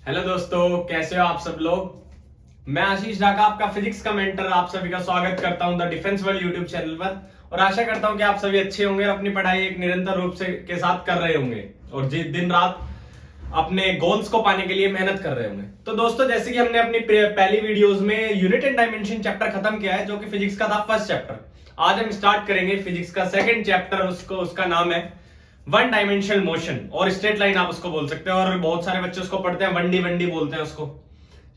Hello दोस्तों, कैसे हो आप सब लोग। मैं आशीष ढाका, आपका फिजिक्स का मेंटर, आप सभी का स्वागत करता हूं the defence world YouTube channel पर। और आशा करता हूं कि आप सभी अच्छे होंगे और अपनी पढ़ाई एक निरंतर रूप से के साथ कर रहे होंगे और दिन रात अपने गोल्स को पाने के लिए मेहनत कर रहे होंगे। तो दोस्तों, जैसे कि हमने अपनी पहली वीडियोस में यूनिट एंड डायमेंशन चैप्टर खत्म किया है, जो कि फिजिक्स का था फर्स्ट चैप्टर। आज हम स्टार्ट करेंगे फिजिक्स का सेकंड चैप्टर। उसका नाम है वन डायमेंशनल मोशन, और स्ट्रेट लाइन आप उसको बोल सकते हैं। और बहुत सारे बच्चे उसको पढ़ते हैं वन डी बोलते हैं उसको।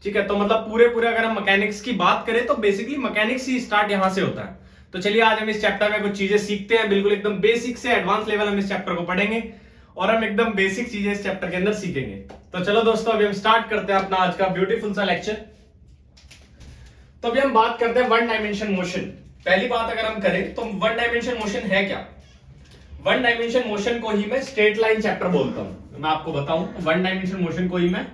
ठीक है, तो मतलब पूरे पूरे अगर हम मैकेनिक्स की बात करें तो बेसिकली मैकेनिक्स ही स्टार्ट यहां से होता है। तो चलिए आज हम इस चैप्टर में कुछ चीजें सीखते हैं। बिल्कुल एकदम बेसिक से एडवांस लेवल हम इस चैप्टर को पढ़ेंगे और हम एकदम बेसिक चीजें इस चैप्टर के अंदर सीखेंगे। तो चलो दोस्तों, अभी हम स्टार्ट करते हैं अपना आज का ब्यूटीफुल सा लेक्चर। तो अभी हम बात करते हैं वन डायमेंशन मोशन। पहली बात अगर हम करें तो वन डायमेंशन मोशन है क्या। वन डायमेंशन मोशन को ही मैं स्ट्रेट लाइन चैप्टर बोलता हूं। मैं आपको बताऊं, वन डायमेंशन मोशन को ही मैं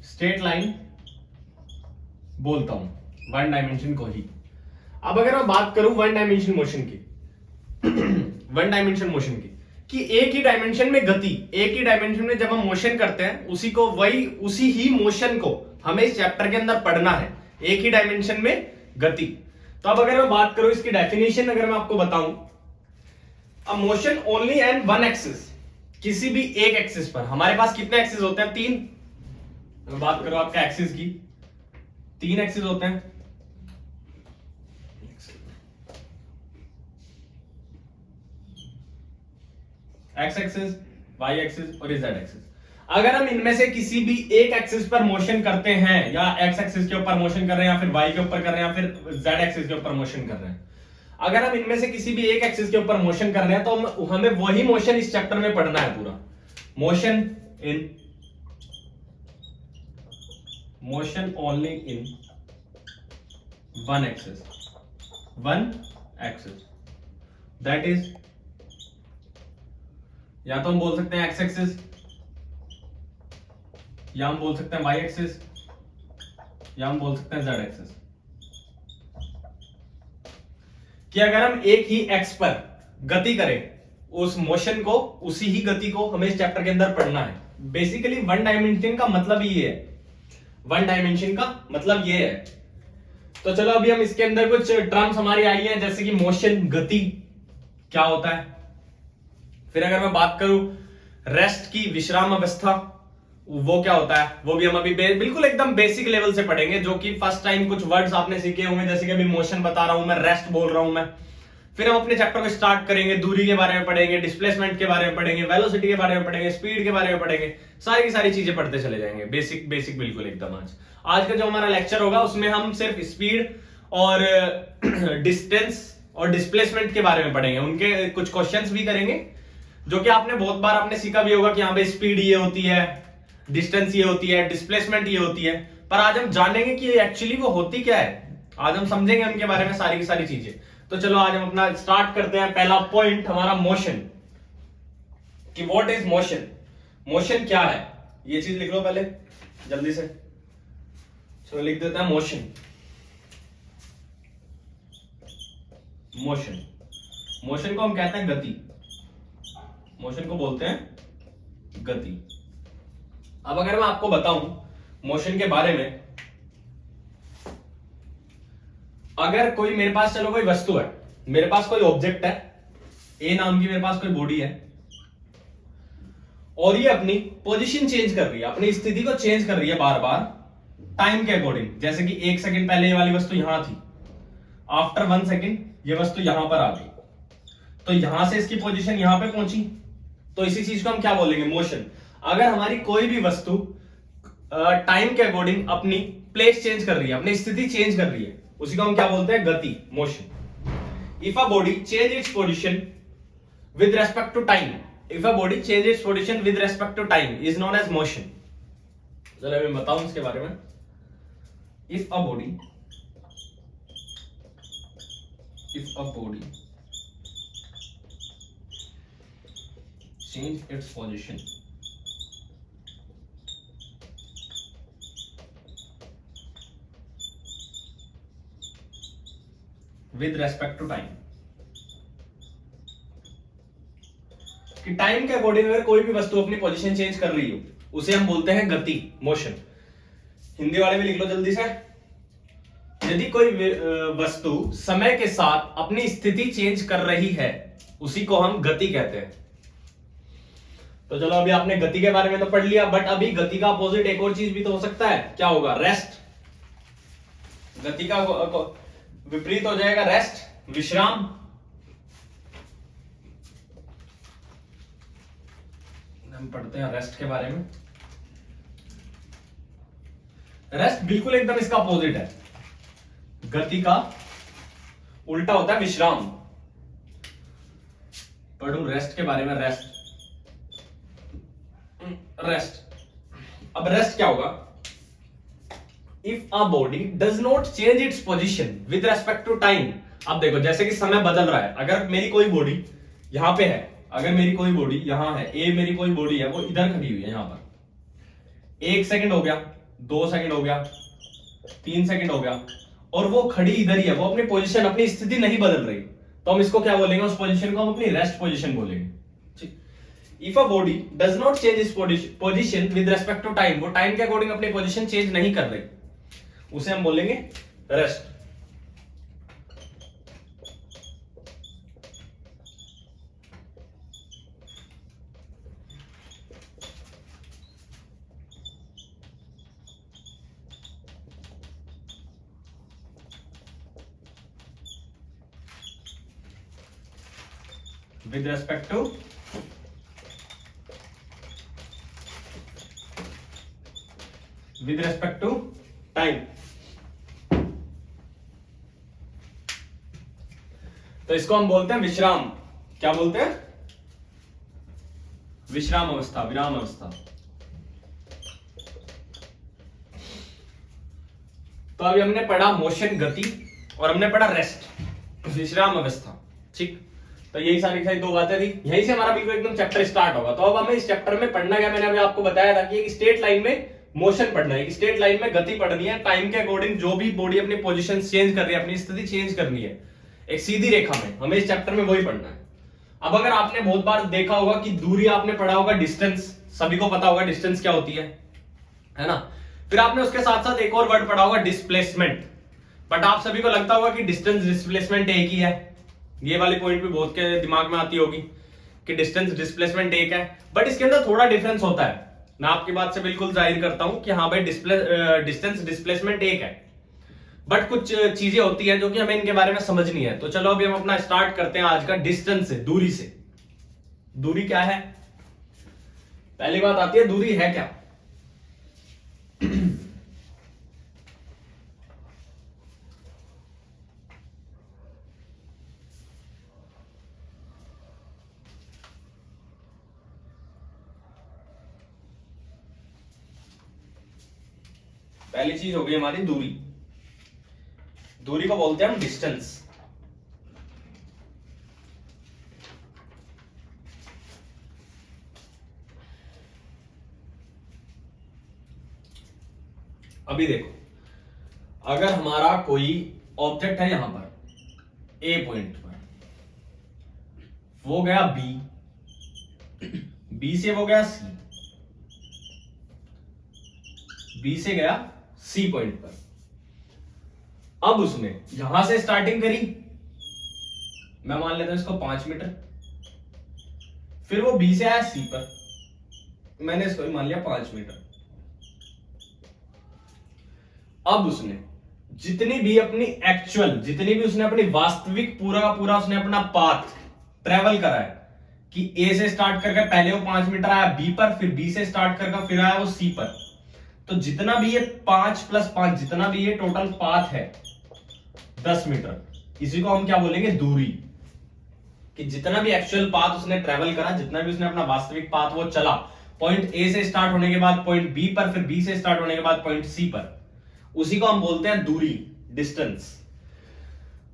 स्ट्रेट लाइन बोलता हूं, वन डायमेंशन को ही। अब अगर मैं बात करूं वन डायमेंशन मोशन की वन डायमेंशन मोशन की, कि एक ही डायमेंशन में गति, एक ही डायमेंशन में जब हम मोशन करते हैं उसी ही मोशन को हमें इस चैप्टर के अंदर पढ़ना है, एक ही डायमेंशन में गति। तो अब अगर मैं बात करूं इसकी डेफिनेशन, अगर मैं आपको बताऊं, a motion only an one axis, किसी भी एक एक्सिस पर। हमारे पास कितने एक्सिस होते हैं? तीन। मैं बात करूं आपका एक्सिस की, तीन एक्सिस होते हैं। एक्स एक्सिस, वाई एक्सिस और जेड एक्सिस। अगर हम इनमें से किसी भी एक एक्सिस पर मोशन करते हैं, या एक्स एक्सिस के ऊपर मोशन कर रहे हैं, या फिर वाई के ऊपर कर रहे हैं, या फिर जेड एक्सिस के ऊपर मोशन कर रहे हैं, अगर हम इनमें से किसी भी एक एक्सिस के ऊपर मोशन कर रहे हैं, तो हमें वही मोशन इस चैप्टर में पढ़ना है पूरा। Motion only in one axis, that is, या तो हम बोल सकते हैं एक्स एक्सिस, या हम बोल सकते हैं वाई एक्सिस, या हम बोल सकते हैं जेड एक्सिस। कि अगर हम एक ही एक्स पर गति करें, उस मोशन को, उसी ही गति को हमें इस चैप्टर के अंदर पढ़ना है। बेसिकली वन डायमेंशन का मतलब ही ये है, वन डायमेंशन का मतलब ये है। तो चलो अभी हम इसके अंदर कुछ टर्म्स हमारी आई हैं, जैसे कि मोशन, गति क्या होता है। फिर अगर मैं बात करूं रेस्ट की, विश्राम अवस्था, वो क्या होता है, वो भी हम अभी बिल्कुल एकदम बेसिक लेवल से पढ़ेंगे। जो कि फर्स्ट टाइम कुछ वर्ड्स आपने सीखे होंगे, जैसे कि अभी मोशन बता रहा हूं मैं, रेस्ट बोल रहा हूं मैं। फिर हम अपने चैप्टर को स्टार्ट करेंगे, दूरी के बारे में पढ़ेंगे, डिस्प्लेसमेंट के बारे में पढ़ेंगे, वेलोसिटी के बारे में पढ़ेंगे, स्पीड के बारे में पढ़ेंगे। सारी की सारी चीजें पढ़ते चले जाएंगे, बेसिक बेसिक बिल्कुल एकदम। आज का जो हमारा लेक्चर होगा उसमें हम सिर्फ स्पीड और डिस्टेंस और डिस्प्लेसमेंट के बारे में पढ़ेंगे। उनके कुछ क्वेश्चंस भी करेंगे, जो कि आपने बहुत बार आपने सीखा भी होगा कि यहाँ पे स्पीड ये होती है, डिस्टेंस ये होती है, डिस्प्लेसमेंट ये होती है। पर आज हम जानेंगे कि एक्चुअली वो होती क्या है। आज हम समझेंगे उनके बारे में सारी की सारी चीजें। तो चलो आज हम अपना स्टार्ट करते हैं। पहला पॉइंट हमारा मोशन, कि व्हाट इज मोशन, मोशन क्या है। ये चीज लिख लो पहले जल्दी से। चलो लिख देते हैं मोशन। मोशन, मोशन को हम कहते हैं गति, मोशन को बोलते हैं गति। अब अगर मैं आपको बताऊं मोशन के बारे में, अगर कोई मेरे पास, चलो कोई वस्तु है, मेरे पास कोई ऑब्जेक्ट है, ए नाम की मेरे पास कोई बॉडी है, और ये अपनी पोजीशन चेंज कर रही है, अपनी स्थिति को चेंज कर रही है बार बार टाइम के अकॉर्डिंग। जैसे कि एक सेकंड पहले ये वाली वस्तु यहां थी, आफ्टर 1 सेकंड ये वस्तु यहां पर आ गई, तो यहां से इसकी पोजीशन यहां पे पहुंची। तो इसी चीज को हम क्या बोलेंगे, मोशन। अगर हमारी कोई भी वस्तु टाइम के अकॉर्डिंग अपनी प्लेस चेंज कर रही है, अपनी स्थिति चेंज कर रही है, उसी को हम क्या बोलते हैं, गति, motion. If a body change its position with respect to time, if a body change its position with respect to time is known as motion. चलो मैं बताऊं इसके बारे में। इफ अ बॉडी change its position with respect to time, कि time के अकॉर्डिंग अगर कोई भी वस्तु अपनी पोजीशन चेंज कर रही हो उसे हम बोलते हैं गति, मोशन। हिंदी वाले में लिख लो जल्दी से। यदि कोई वस्तु समय के साथ अपनी स्थिति चेंज कर रही है उसी को हम गति कहते हैं। तो चलो अभी आपने गति के बारे में तो पढ़ लिया, बट अभी गति का अपोजिट एक और चीज भी तो हो सकता है। क्या होगा? रेस्ट। गति का विपरीत हो जाएगा रेस्ट, विश्राम। हम पढ़ते हैं रेस्ट के बारे में। रेस्ट बिल्कुल एकदम इसका अपोजिट है। गति का उल्टा होता है विश्राम। पढ़ू रेस्ट के बारे में। रेस्ट अब रेस्ट क्या होगा? If a body does not change its position with respect to time. अब देखो जैसे कि समय बदल रहा है, अगर मेरी कोई बॉडी यहां पे है, अगर मेरी कोई बॉडी यहां है, ए मेरी कोई बॉडी है, वो इधर खड़ी हुई है यहां पर, 1 सेकंड हो गया, 2 सेकंड हो गया, 3 सेकंड हो गया, और वो खड़ी इधर ही है, वो अपनी पोजीशन, अपनी स्थिति नहीं बदल रही, तो हम इसको क्या बोलेंगे? उस पोजीशन को हम अपनी रेस्ट पोजीशन बोलेंगे। If a body does not change its position with respect to time, वो टाइम के अकॉर्डिंग अपनी पोजीशन चेंज नहीं कर रही, उसे हम बोलेंगे rest. with respect to time. तो इसको हम बोलते हैं विश्राम। क्या बोलते हैं? विश्राम अवस्था, विराम अवस्था। तो अभी हमने पढ़ा मोशन, गति, और हमने पढ़ा रेस्ट, विश्राम अवस्था। ठीक, तो यही सारी दो बातें थी। यहीं से हमारा बिल्कुल एकदम चैप्टर स्टार्ट होगा। तो अब हमें इस चैप्टर में पढ़ना क्या, मैंने अभी आपको बताया था कि एक स्ट्रेट लाइन में मोशन पढ़ना है, एक स्ट्रेट लाइन में गति पढ़नी है। टाइम के अकॉर्डिंग जो भी बॉडी अपनी पोजीशन चेंज कर रही है, अपनी स्थिति चेंज करनी है एक सीधी रेखा में, हमें इस चैप्टर में वही पढ़ना है। अब अगर आपने बहुत बार देखा होगा कि दूरी, आपने पढ़ा होगा डिस्टेंस, सभी को पता होगा डिस्टेंस क्या होती है ना। फिर आपने उसके साथ साथ एक और वर्ड पढ़ा होगा डिस्प्लेसमेंट। बट आप सभी को लगता होगा कि डिस्टेंस डिस्प्लेसमेंट एक ही है। ये वाली पॉइंट भी बहुत के दिमाग में आती होगी कि डिस्टेंस डिस्प्लेसमेंट एक है, बट इसके अंदर थोड़ा डिफरेंस होता है। मैं आपकी बात से बिल्कुल जाहिर करता हूं कि हाँ भाई डिस्टेंस डिस्प्लेसमेंट एक है, बट कुछ चीजें होती हैं जो कि हमें इनके बारे में समझनी है। तो चलो अभी हम अपना स्टार्ट करते हैं आज का डिस्टेंस से, दूरी से। दूरी क्या है? पहली बात आती है दूरी है क्या। पहली चीज हो गई हमारी दूरी। दूरी को बोलते हैं हम डिस्टेंस। अभी देखो, अगर हमारा कोई ऑब्जेक्ट है यहां पर ए पॉइंट पर, वो गया बी, बी से वो गया सी, बी से गया सी पॉइंट पर। अब उसने यहां से स्टार्टिंग करी, मैं मान लेता हूं इसको 5 मीटर, फिर वो बी से आया सी पर, मैंने इसको भी मान लिया 5 मीटर। अब उसने जितनी भी अपनी एक्चुअल, जितनी भी उसने अपनी वास्तविक पूरा का पूरा उसने अपना पाथ ट्रेवल करा है कि ए से स्टार्ट करके पहले वो 5 मीटर आया बी पर, फिर बी से स्टार्ट करके फिर आया वो सी पर, तो जितना भी ये 5 + 5 जितना भी ये टोटल पाथ है 10 मीटर, इसी को हम क्या बोलेंगे? दूरी। कि जितना भी एक्चुअल पाथ उसने ट्रेवल करा, जितना भी उसने अपना वास्तविक पाथ वो चला, पॉइंट ए से स्टार्ट होने के बाद पॉइंट बी पर, फिर बी से स्टार्ट होने के बाद पॉइंट सी पर, उसी को हम बोलते हैं दूरी, डिस्टेंस।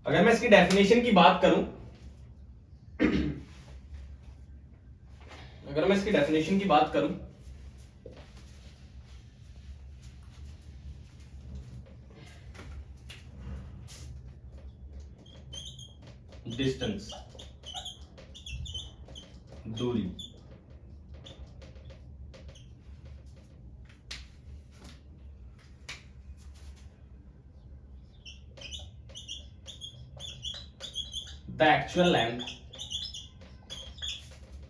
अगर मैं इसकी डेफिनेशन की बात करूं, अगर मैं इसकी डेफिनेशन की बात करूं, डिस्टेंस दूरी। The actual length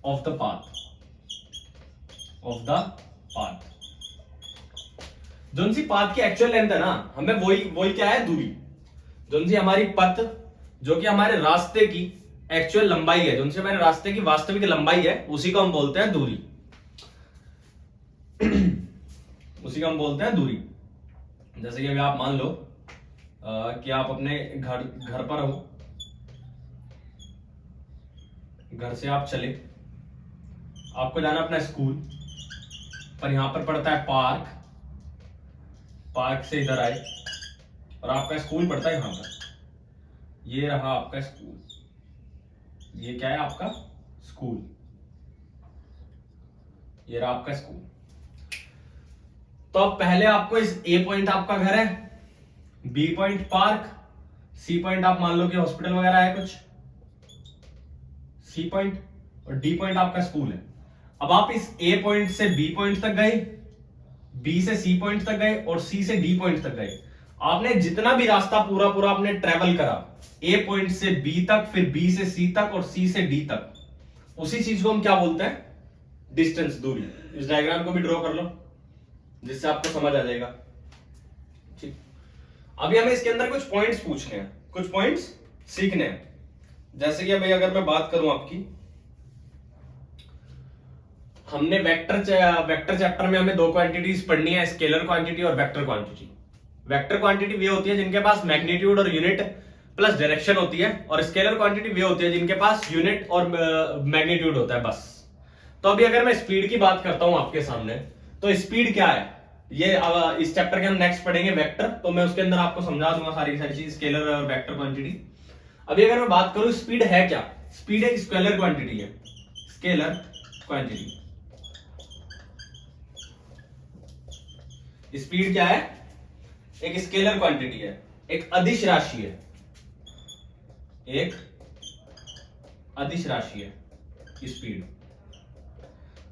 of the path, जोन सी पाथ की एक्चुअल लेंथ है ना, हमें वही क्या है, दूरी। जोन सी हमारी पथ, जो कि हमारे रास्ते की एक्चुअल लंबाई है, जोन सी हमारे रास्ते की वास्तविक लंबाई है, उसी को हम बोलते हैं दूरी। उसी को हम बोलते हैं दूरी। जैसे कि अभी आप मान लो कि आप अपने घर पर हो, घर से आप चले, आपको जाना अपना स्कूल, पर यहां पर पड़ता है पार्क, पार्क से इधर आए और आपका स्कूल पड़ता है यहां पर। ये रहा आपका स्कूल, ये क्या है आपका स्कूल, ये रहा आपका स्कूल। तो अब पहले आपको इस ए पॉइंट आपका घर है, B point park, C point आप मान लो कि हॉस्पिटल वगैरह है कुछ, सी पॉइंट, और डी पॉइंट आपका स्कूल है। अब आप इस ए पॉइंट से बी पॉइंट तक गए, बी से सी पॉइंट तक गए और सी से डी पॉइंट तक गए। आपने जितना भी रास्ता पूरा आपने ट्रेवल करा, ए पॉइंट से बी तक, फिर बी से सी तक और सी से डी तक, उसी चीज को हम क्या बोलते हैं, डिस्टेंस, दूरी। इस डायग्राम को भी ड्रॉ कर लो जिससे आपको समझ आ जाएगा। ठीक, अभी हमें इसके अंदर कुछ पॉइंट्स पूछने हैं, कुछ पॉइंट्स सीखने हैं। जैसे कि अभी अगर मैं बात करूं आपकी, हमने वेक्टर चैप्टर में हमें दो क्वांटिटीज पढ़नी है, स्केलर क्वांटिटी और वेक्टर क्वांटिटी। वेक्टर क्वांटिटी वे होती है जिनके पास मैग्नीट्यूड और यूनिट प्लस डायरेक्शन होती है, और स्केलर क्वांटिटी वे होती है जिनके पास यूनिट और मैग्नीट्यूड होता है बस। तो अभी अगर मैं स्पीड की बात करता हूं आपके सामने, तो स्पीड क्या है, ये इस चैप्टर के हम नेक्स्ट पढ़ेंगे वेक्टर, तो मैं उसके अंदर आपको समझा दूंगा सारी चीज, स्केलर और वेक्टर क्वांटिटी। अभी अगर मैं बात करूं स्पीड है क्या, स्पीड एक स्केलर क्वांटिटी है, स्केलर क्वांटिटी। स्पीड क्या है, एक स्केलर क्वांटिटी है, एक अदिश राशि है, एक अदिश राशि है स्पीड।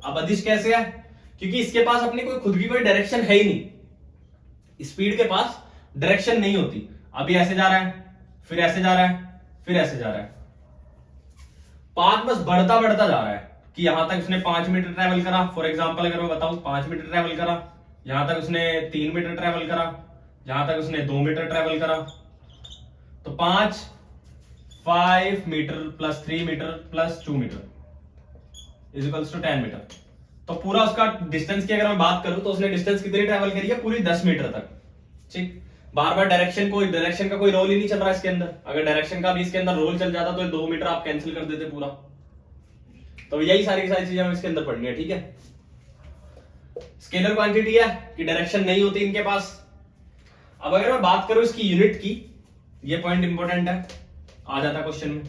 अब अदिश कैसे है, क्योंकि इसके पास अपनी खुद की कोई डायरेक्शन है ही नहीं, स्पीड के पास डायरेक्शन नहीं होती। अभी ऐसे जा रहा है, फिर ऐसे जा रहा है, फिर ऐसे जा रहा है, पाथ बस बढ़ता बढ़ता जा रहा है कि यहां तक उसने 5 मीटर ट्रेवल करा, फॉर एग्जांपल अगर मैं बताऊं 5 मीटर ट्रेवल करा, यहां तक उसने 3 मीटर ट्रेवल करा, यहां तक उसने 2 मीटर ट्रेवल करा, तो 5 metre plus 3 metre plus 2 metre is equals to 10 metre. तो पूरा उसका डिस्टेंस की अगर मैं बात करूं तो उसने डिस्टेंस कितनी ट्रेवल करी है, पूरी 10 मीटर तक। ठीक, बार बार डायरेक्शन का कोई रोल ही नहीं चल रहा है इसके अंदर। अगर डायरेक्शन का भी इसके अंदर रोल चल जाता तो 2 मीटर आप कैंसिल कर देते पूरा। तो यही सारी चीजें हमें इसके अंदर पढ़नी है। ठीक है, स्केलर क्वांटिटी है कि डायरेक्शन नहीं होती इनके पास। अब अगर मैं बात करूं इसकी यूनिट की, ये पॉइंट इंपॉर्टेंट है, आ जाता क्वेश्चन में।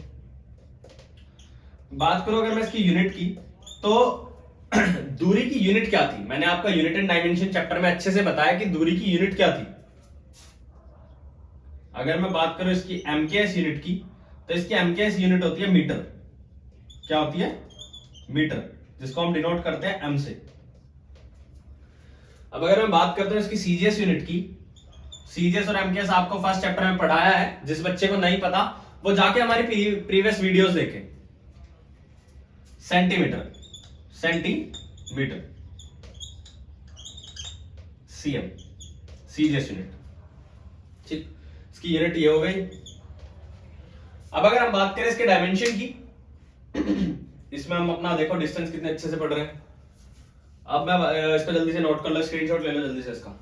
बात करूं अगर मैं इसकी यूनिट की, तो दूरी की यूनिट क्या थी, मैंने आपका यूनिट एंड डायमेंशन चैप्टर में अच्छे से बताया कि दूरी की यूनिट क्या थी। अगर मैं बात करूं इसकी एमकेएस यूनिट की, तो इसकी एमकेएस यूनिट होती है मीटर। क्या होती है, मीटर, जिसको हम डिनोट करते हैं एम से। अब अगर मैं बात करता हूं इसकी सीजीएस यूनिट की, सीजीएस और एमकेएस आपको फर्स्ट चैप्टर में पढ़ाया है, जिस बच्चे को नहीं पता वो जाके हमारी प्रीवियस वीडियोस देखे। Centimetre, centimetre, CM, CGS unit. ठीक, इसकी यूनिट ये हो गई। अब अगर हम बात करें इसके डायमेंशन की, इसमें हम अपना देखो डिस्टेंस कितने अच्छे से पढ़ रहे हैं। अब मैं इसको जल्दी से नोट कर लो, स्क्रीनशॉट ले लो जल्दी से इसका।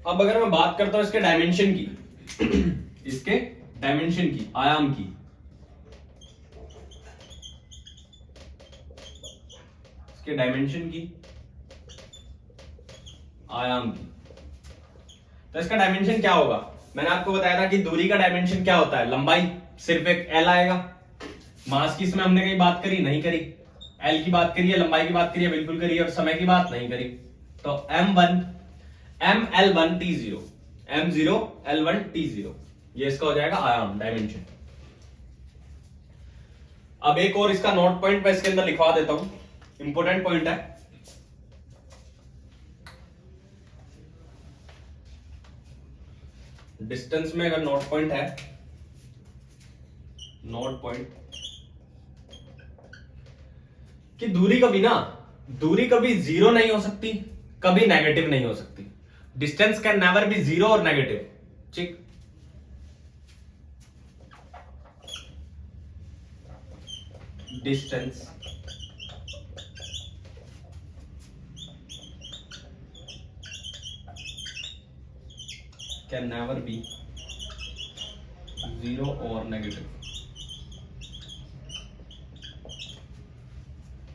अब अगर मैं बात करता हूं इसके डायमेंशन की, इसके डायमेंशन की, आयाम की, इसके डायमेंशन की, आयाम की, तो इसका डायमेंशन क्या होगा। मैंने आपको बताया था कि दूरी का डायमेंशन क्या होता है, लंबाई, सिर्फ एक एल आएगा। मास की इसमें हमने कहीं बात करी नहीं करी, एल की बात करिए, लंबाई की बात करिए, बिल्कुल करिए, और समय की बात नहीं करी। तो M1 ML1 T0, M0 L1 T0, ये इसका हो जाएगा आयाम, डायमेंशन। अब एक और इसका नोट पॉइंट मैं इसके अंदर लिखवा देता हूं, इंपॉर्टेंट पॉइंट है। डिस्टेंस में अगर नोट पॉइंट है, नोट पॉइंट कि दूरी कभी जीरो नहीं हो सकती, कभी नेगेटिव नहीं हो सकती। Distance can never B zero और नेगेटिव, ठीक। Distance can never B zero और नेगेटिव,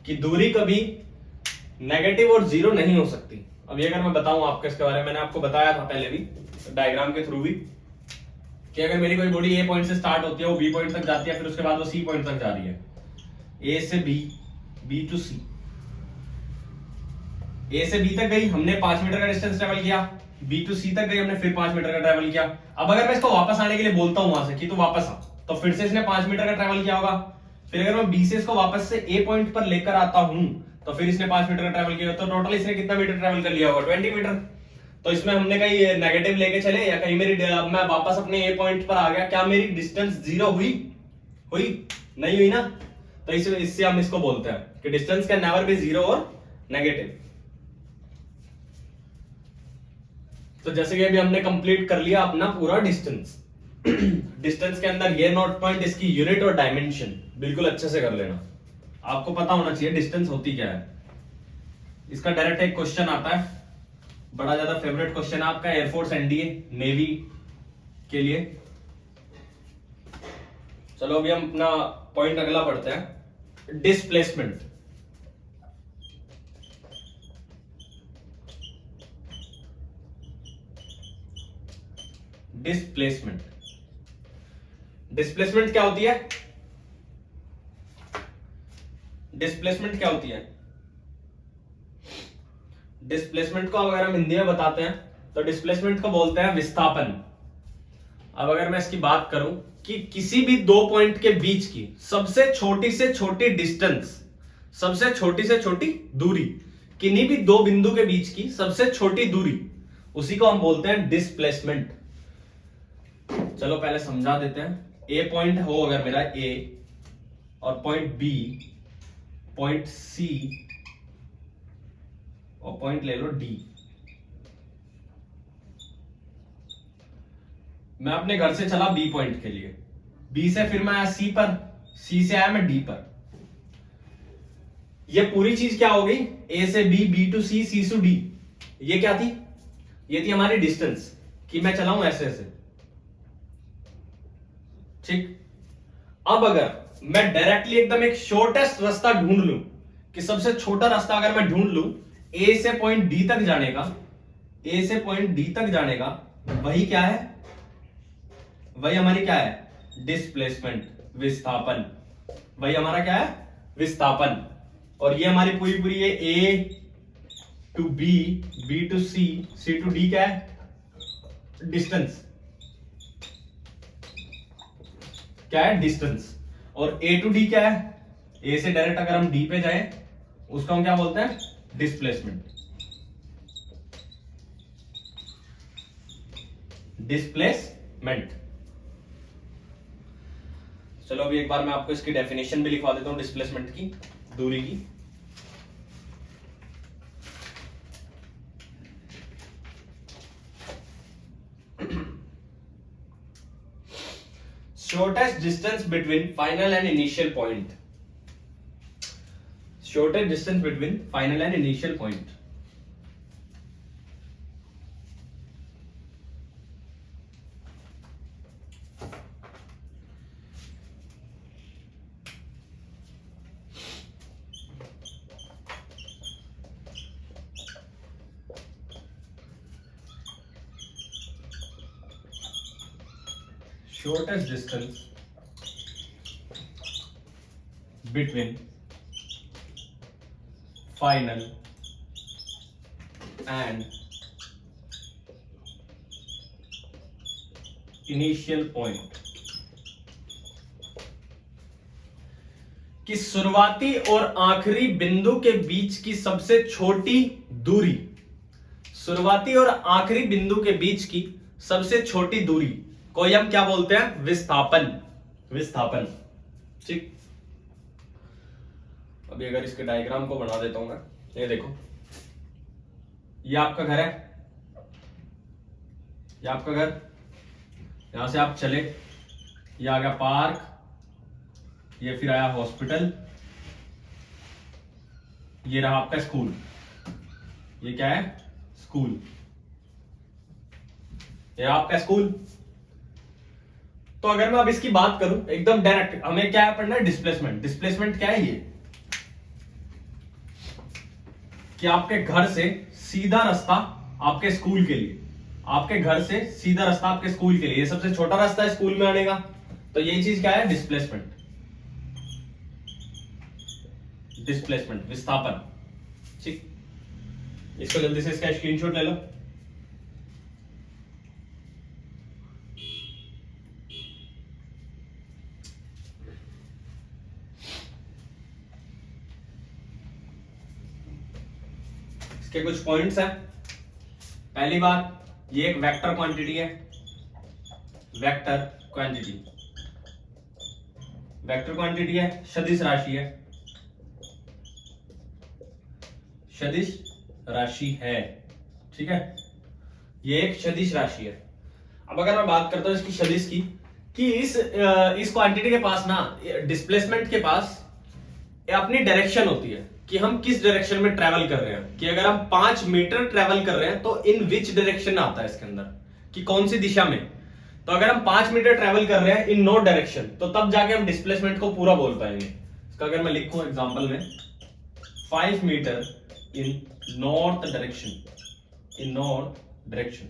कि दूरी कभी नेगेटिव और जीरो नहीं हो सकती। अब ये अगर मैं बताऊं आपको इसके बारे में, मैंने आपको बताया था पहले भी डायग्राम के थ्रू भी, कि अगर मेरी कोई बॉडी ए पॉइंट से स्टार्ट होती है, वो बी पॉइंट तक जाती है, फिर उसके बाद वो सी पॉइंट तक जा रही है, ए से बी, बी टू सी। ए से बी तक गई, हमने 5 मीटर का डिस्टेंस ट्रेवल किया, बी टू सी तक गई, हमने फिर 5 मीटर का ट्रेवल किया। अब अगर मैं इसको वापस आने के लिए बोलता हूं वहां से कि तू वापस आ, तो फिर से इसने 5 मीटर का ट्रेवल किया होगा। फिर अगर मैं बी से इसको वापस से ए पॉइंट पर लेकर आता हूं, तो फिर इसने 5 मीटर का ट्रेवल किया, तो टोटल इसने कितना मीटर ट्रेवल कर लिया होगा? 20 मीटर। तो इसमें हमने कहीं नेगेटिव लेके चले, या कहीं मेरी मैं वापस अपने ए पॉइंट पर आ गया, क्या मेरी डिस्टेंस जीरो हुई? नहीं हुई ना। तो इससे हम इसको बोलते हैं कि distance can never B zero और नेगेटिव। तो जैसे कि अभी हमने कंप्लीट कर लिया अपना पूरा डिस्टेंस। डिस्टेंस के अंदर ये नोट पॉइंट, इसकी यूनिट और डायमेंशन बिल्कुल अच्छे से कर लेना। आपको पता होना चाहिए डिस्टेंस होती क्या है। इसका डायरेक्ट एक क्वेश्चन आता है, बड़ा ज्यादा फेवरेट क्वेश्चन है आपका, एयरफोर्स, एनडीए, नेवी के लिए। चलो अभी हम अपना पॉइंट अगला पढ़ते हैं, डिस्प्लेसमेंट। डिस्प्लेसमेंट डिस्प्लेसमेंट क्या होती है? डिस्प्लेसमेंट क्या होती है? डिस्प्लेसमेंट को अगर हम हिंदी में बताते हैं तो डिस्प्लेसमेंट को बोलते हैं विस्थापन। अब अगर मैं इसकी बात करूं कि किसी भी दो पॉइंट के बीच की सबसे छोटी से छोटी डिस्टेंस, सबसे छोटी से छोटी दूरी, किन्हीं भी दो बिंदु के बीच की सबसे छोटी दूरी, उसी को हम बोलते हैं डिस्प्लेसमेंट। चलो पहले समझा देते हैं। ए पॉइंट हो अगर मेरा ए, और पॉइंट बी, पॉइंट सी, और पॉइंट ले लो डी। मैं अपने घर से चला बी पॉइंट के लिए, बी से फिर मैं आया सी पर, सी से आया मैं डी पर। ये पूरी चीज क्या हो गई? ए से B, B to C, C to D. ये क्या थी? ये थी हमारी डिस्टेंस, कि मैं चला हूं ऐसे ऐसे, ठीक। अब अगर मैं डायरेक्टली एकदम एक शॉर्टेस्ट रास्ता ढूंढ लूं, कि सबसे छोटा रास्ता अगर मैं ढूंढ लूं ए से पॉइंट डी तक जाने का, ए से पॉइंट डी तक जाने का, वही क्या है? वही हमारी क्या है? डिस्प्लेसमेंट, विस्थापन। वही हमारा क्या है? विस्थापन। और ये हमारी पूरी पूरी ये A to B, B to C, C to D क्या है? डिस्टेंस। क्या है? डिस्टेंस। और ए टू डी क्या है? ए से डायरेक्ट अगर हम डी पे जाए, उसको हम क्या बोलते हैं? डिस्प्लेसमेंट। डिस्प्लेसमेंट। चलो अभी एक बार मैं आपको इसकी डेफिनेशन भी लिखवा देता हूं डिस्प्लेसमेंट की, दूरी की। shortest distance between final and initial point. Shortest distance between final and initial point. Shortest distance between final and initial point, कि शुरुआती और आखिरी बिंदु के बीच की सबसे छोटी दूरी, शुरुआती और आखिरी बिंदु के बीच की सबसे छोटी दूरी को हम क्या बोलते हैं? विस्थापन। विस्थापन, ठीक। अभी अगर इसके डायग्राम को बना देता हूं मैं, ये देखो, ये आपका घर है, ये आपका घर, यहां से आप चले, ये आ गया पार्क, ये फिर आया हॉस्पिटल, ये रहा आपका स्कूल, ये क्या है? स्कूल, ये आपका स्कूल। तो अगर मैं अब इसकी बात करूं एकदम डायरेक्ट, हमें क्या है पढ़ना है? डिस्प्लेसमेंट। डिस्प्लेसमेंट क्या है? ये कि आपके घर से सीधा रास्ता आपके स्कूल के लिए, आपके घर से सीधा रास्ता आपके स्कूल के लिए, ये सबसे छोटा रास्ता है स्कूल में आने का, तो यही चीज क्या है? डिस्प्लेसमेंट। डिस्प्लेसमेंट, विस्थापन, ठीक। इसको जल्दी से इसका स्क्रीनशॉट ले लो। इसके कुछ पॉइंट्स हैं। पहली बात, ये एक वेक्टर क्वांटिटी है, वेक्टर क्वांटिटी, वेक्टर क्वांटिटी है, सदिश राशि है, सदिश राशि है, ठीक है। ये एक सदिश राशि है। अब अगर मैं बात करता हूं इसकी सदिश की, कि इस क्वांटिटी के पास ना, डिस्प्लेसमेंट के पास अपनी डायरेक्शन होती है कि हम किस डायरेक्शन में ट्रेवल कर रहे हैं, कि अगर हम 5 मीटर ट्रेवल कर रहे हैं तो इन विच डायरेक्शन आता है इसके अंदर, कि कौन सी दिशा में। तो अगर हम 5 मीटर ट्रेवल कर रहे हैं इन नॉर्थ डायरेक्शन, तो तब जाके हम डिस्प्लेसमेंट को पूरा बोल पाएंगे। इसका अगर मैं लिखूं एग्जांपल में, 5 मीटर इन नॉर्थ डायरेक्शन, इन नॉर्थ डायरेक्शन,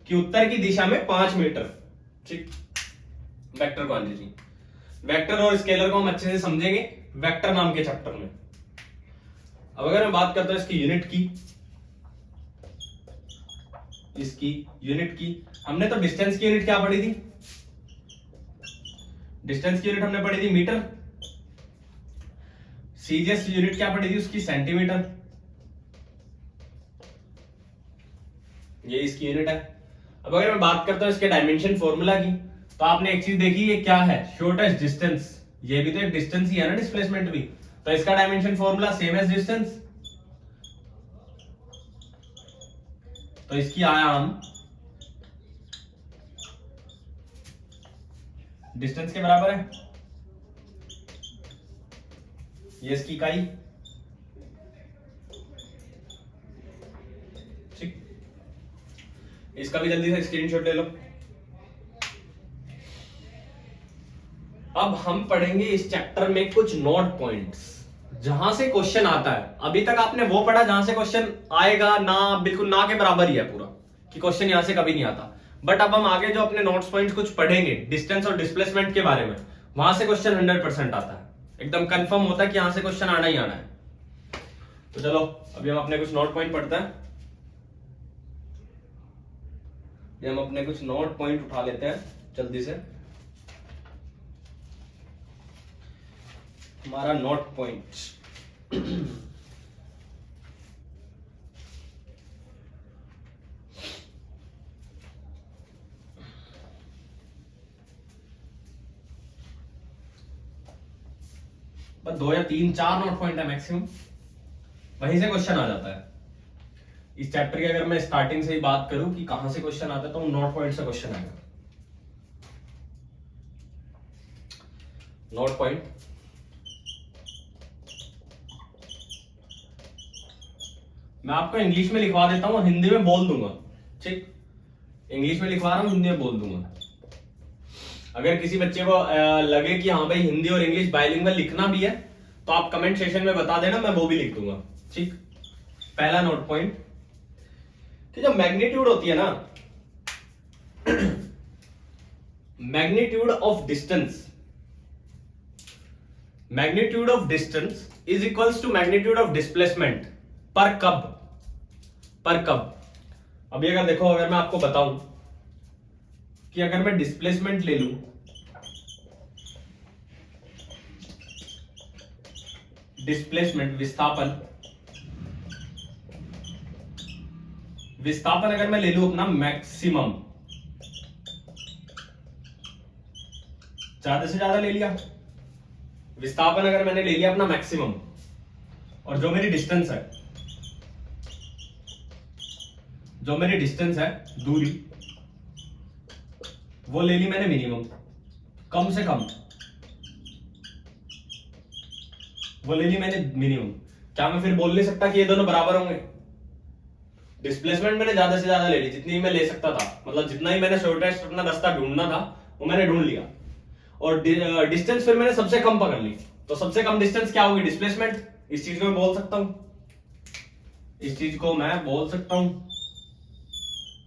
कि उत्तर की दिशा में 5 मीटर, ठीक। वेक्टर क्वांटिटी, वेक्टर और स्केलर को हम अच्छे से समझेंगे वेक्टर नाम के चैप्टर में। अब अगर मैं बात करता हूं इसकी यूनिट की, इसकी यूनिट की, हमने तो डिस्टेंस की यूनिट क्या पढ़ी थी? डिस्टेंस की यूनिट हमने पढ़ी थी मीटर। सीजीएस यूनिट क्या पढ़ी थी उसकी? सेंटीमीटर। ये इसकी यूनिट है। अब अगर मैं बात करता हूं इसके डायमेंशन फॉर्मूला की, तो आपने एक चीज देखी, ये क्या है? Shortest distance. ये भी तो एक डिस्टेंस ही है ना, डिस्प्लेसमेंट भी। तो इसका dimension formula same as distance, तो इसकी आयाम डिस्टेंस के बराबर है, ये इसकी इकाई, ठीक। इसका भी जल्दी से स्क्रीनशॉट ले लो। अब हम पढ़ेंगे इस चैप्टर में कुछ नोट पॉइंट्स, जहां से क्वेश्चन आता है। अभी तक आपने वो पढ़ा जहां से क्वेश्चन आएगा ना, बिल्कुल ना के बराबर ही है पूरा, कि क्वेश्चन यहां से कभी नहीं आता। बट अब हम आगे जो अपने नोट्स पॉइंट्स कुछ पढ़ेंगे डिस्टेंस और डिस्प्लेसमेंट के बारे में, वहां से क्वेश्चन 100% आता है, एकदम कंफर्म होता है कि यहां से क्वेश्चन आना ही आना है। तो चलो अभी हम अपने कुछ नोट पॉइंट पढ़ते हैं। हम अपने कुछ नोट पॉइंट उठा लेते हैं जल्दी से। हमारा नोट पॉइंट, बस 2 या 3 4 नोट पॉइंट है मैक्सिमम, वहीं से क्वेश्चन आ जाता है। इस चैप्टर की अगर मैं स्टार्टिंग से ही बात करूं कि कहां से क्वेश्चन आता है, तो नोट पॉइंट से क्वेश्चन आएगा। नोट पॉइंट, मैं आपको इंग्लिश में लिखवा देता हूं और हिंदी में बोल दूंगा, ठीक। इंग्लिश में लिखवा रहा हूं, हिंदी में बोल दूंगा। अगर किसी बच्चे को लगे कि हाँ भाई हिंदी और इंग्लिश बाइलिंगुअल लिखना भी है, तो आप कमेंट सेक्शन में बता देना, मैं वो भी लिख दूंगा, ठीक। पहला नोट पॉइंट, कि जब मैग्नीट्यूड होती है ना, magnitude of distance, magnitude of distance is equals to magnitude of displacement पर कब। अभी अगर देखो, अगर मैं आपको बताऊं कि अगर मैं डिस्प्लेसमेंट ले लूं, डिस्प्लेसमेंट विस्थापन अगर मैं ले लूं अपना मैक्सिमम, ज्यादा से ज्यादा ले लिया, विस्थापन अगर मैंने ले लिया अपना मैक्सिमम, और जो मेरी डिस्टेंस है दूरी, वो ले ली मैंने मिनिमम, कम से कम वो ले ली मैंने मिनिमम। क्या मैं फिर बोल नहीं सकता कि ये दोनों बराबर होंगे? डिस्प्लेसमेंट मैंने ज्यादा से ज्यादा ले ली, जितनी मैं ले सकता था, मतलब जितना ही मैंने शॉर्टेस्ट अपना रास्ता ढूंढना था वो मैंने ढूंढ लिया। और डिस्टेंस फिर मैंने सबसे कम पकड़ ली, तो सबसे कम डिस्टेंस क्या होगी? डिस्प्लेसमेंट। इस चीज को मैं बोल सकता हूं,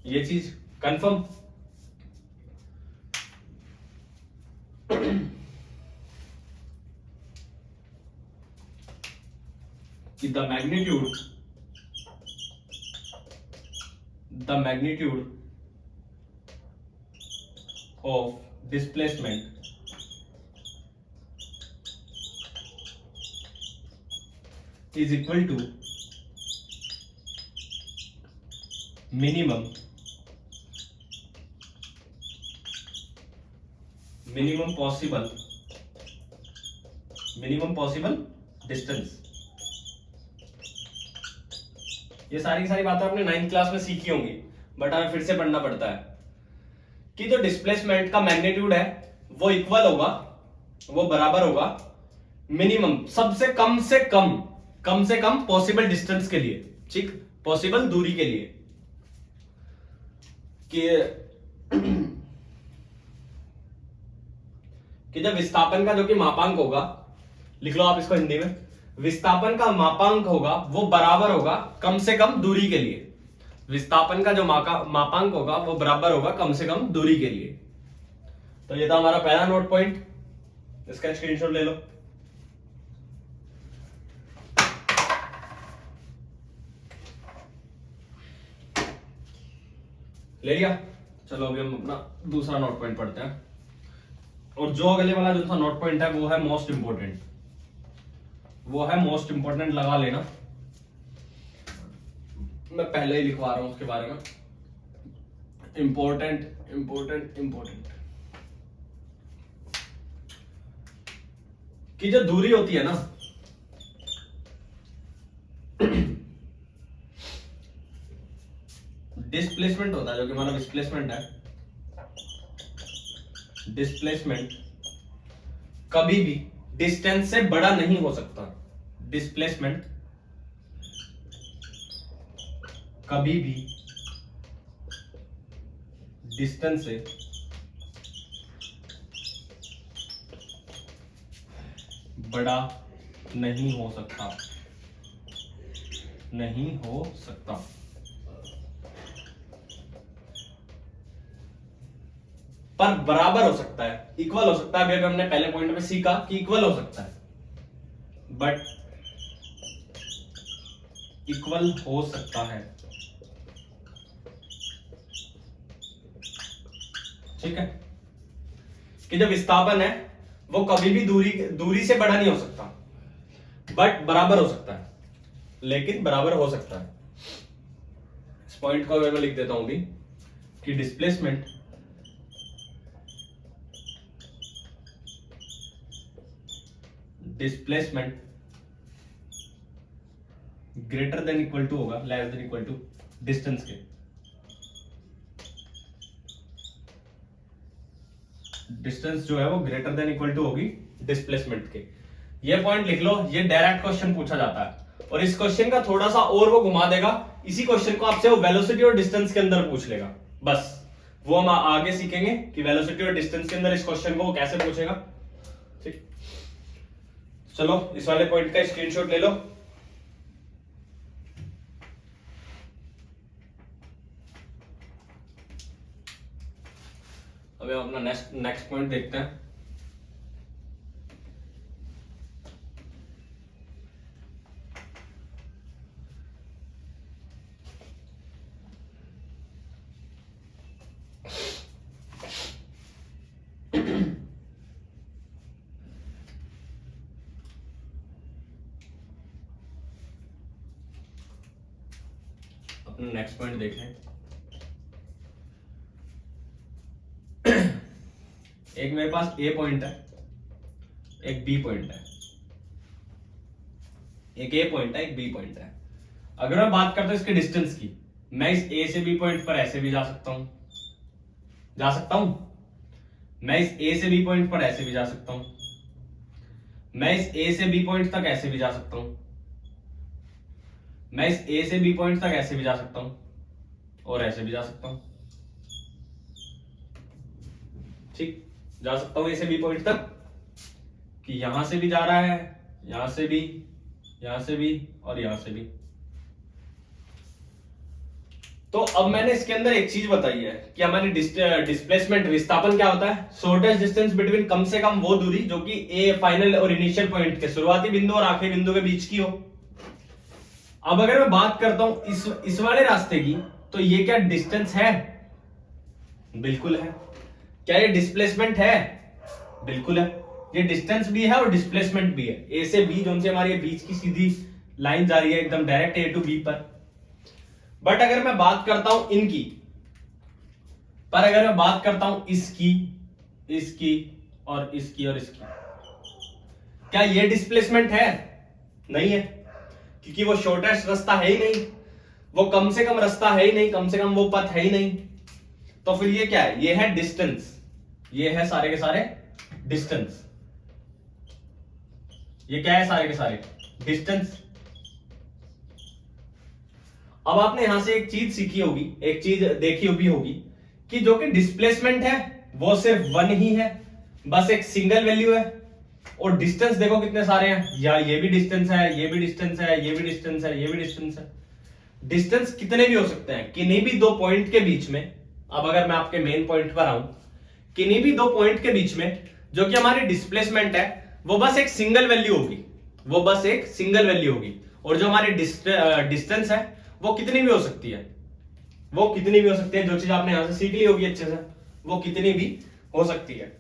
ये चीज कंफर्म। कि the magnitude of displacement is equal to minimum possible distance। ये सारी बातें आपने 9th क्लास में सीखी होंगी, बट हमें फिर से पढ़ना पड़ता है कि जो डिस्प्लेसमेंट का मैग्नीट्यूड है वो इक्वल होगा, वो बराबर होगा मिनिमम, सबसे कम से कम पॉसिबल डिस्टेंस के लिए, ठीक, पॉसिबल दूरी के लिए, कि जब विस्थापन का जो कि मापांक होगा, लिख लो आप इसको हिंदी में, विस्थापन का मापांक होगा वो बराबर होगा कम से कम दूरी के लिए। विस्थापन का जो मापांक होगा वो बराबर होगा कम से कम दूरी के लिए। तो ये था हमारा पहला नोट पॉइंट, इसका स्क्रीनशॉट ले लो। ले लिया? चलो अभी हम अपना दूसरा नोट पॉइंट पढ़ते हैं, और जो अगले वाला जो सा नोट पॉइंट है वो है मोस्ट इंपॉर्टेंट, लगा लेना, मैं पहले ही लिखवा रहा हूं उसके बारे में। इंपॉर्टेंट कि जो दूरी होती है ना, डिस्प्लेसमेंट होता है, जो कि हमारा डिस्प्लेसमेंट है, डिस्प्लेसमेंट कभी भी डिस्टेंस से बड़ा नहीं हो सकता। डिस्प्लेसमेंट कभी भी डिस्टेंस से बड़ा नहीं हो सकता, पर बराबर हो सकता है, इक्वल हो सकता है। अभी हमने पहले पॉइंट में सीखा कि इक्वल हो सकता है, बट इक्वल हो सकता है, ठीक है, कि जब विस्थापन है वो कभी भी दूरी से बड़ा नहीं हो सकता, बट बराबर हो सकता है, लेकिन बराबर हो सकता है। इस पॉइंट को मैं लिख देता हूं भी कि displacement greater than equal to होगा less than equal to distance के। डिस्टेंस जो है वो ग्रेटर देन इक्वल टू होगी डिस्प्लेसमेंट के। ये पॉइंट लिख लो, ये डायरेक्ट क्वेश्चन पूछा जाता है, और इस क्वेश्चन का थोड़ा सा और वो घुमा देगा, इसी क्वेश्चन को आपसे वो वेलोसिटी और डिस्टेंस के अंदर पूछ लेगा। बस वो हम आगे सीखेंगे कि वेलोसिटी और डिस्टेंस के अंदर इस क्वेश्चन को वो कैसे पूछेगा, ठीक। चलो इस वाले पॉइंट का स्क्रीनशॉट ले लो। अभी हम अपना नेक्स्ट पॉइंट देखते हैं। अपना नेक्स्ट पॉइंट देखें। एक मेरे पास ए पॉइंट है, एक बी पॉइंट है, एक ए पॉइंट है, एक बी पॉइंट है। अगर मैं बात करता हूं इसके डिस्टेंस की, मैं इस ए से बी पॉइंट पर ऐसे भी जा सकता हूं, मैं इस ए से बी पॉइंट पर ऐसे भी जा सकता हूं, मैं इस ए से बी पॉइंट तक ऐसे भी जा सकता हूं, मैं इस ए से बी पॉइंट तक ऐसे भी जा सकता हूं, और ऐसे भी जा सकता हूं। ठीक, जा सकता हूं ए से बी पॉइंट तक, कि यहां से भी जा रहा है, यहां से भी, यहां से भी, और यहां से भी। तो अब मैंने इसके अंदर एक चीज बताई है कि हमारी डिस्प्लेसमेंट, विस्थापन क्या होता है? शॉर्टेस्ट डिस्टेंस बिटवीन, कम से कम वो दूरी जो कि ए फाइनल और इनिशियल पॉइंट के, शुरुआती बिंदु और आखिरी बिंदु के बीच की हो। अब अगर मैं बात करता हूं इस वाले रास्ते की, तो ये क्या डिस्टेंस है? बिल्कुल है। क्या ये डिस्प्लेसमेंट है? बिल्कुल है। ये डिस्टेंस भी है और डिस्प्लेसमेंट भी है। ए से बी जो से हमारी बीच की सीधी लाइन जा रही है एकदम डायरेक्ट ए टू बी पर। बट अगर मैं बात करता हूं इनकी, पर अगर मैं बात करता हूं इसकी, इसकी और इसकी और इसकी, क्या ये डिस्प्लेसमेंट है? नहीं है, क्योंकि वो शॉर्टेस्ट रास्ता है ही नहीं, वो कम से कम रास्ता है ही नहीं, कम से कम वो पथ है ही नहीं। तो फिर ये क्या है? ये है डिस्टेंस, ये है सारे के सारे डिस्टेंस। ये क्या है? सारे के सारे डिस्टेंस। अब आपने यहां से एक चीज सीखी होगी, एक चीज देखी भी होगी कि जो कि डिस्प्लेसमेंट है वो सिर्फ 1 ही है, बस एक सिंगल वैल्यू है। और डिस्टेंस देखो कितने सारे हैं, या ये भी डिस्टेंस है, ये भी डिस्टेंस है, ये भी डिस्टेंस है, ये भी डिस्टेंस है। डिस्टेंस कितने भी हो सकते हैं किन्हीं भी दो पॉइंट के बीच में। अब अगर मैं आपके मेन पॉइंट पर आऊं, किन्हीं भी दो पॉइंट के बीच में जो कि हमारी डिस्प्लेसमेंट है वो बस एक सिंगल वैल्यू होगी, वो बस एक सिंगल वैल्यू होगी। और जो हमारी डिस्टेंस है वो कितनी भी हो सकती है, वो कितनी भी हो सकती है। जो चीज आपने यहां से सीख ली होगी अच्छे से, वो कितनी भी हो सकती है।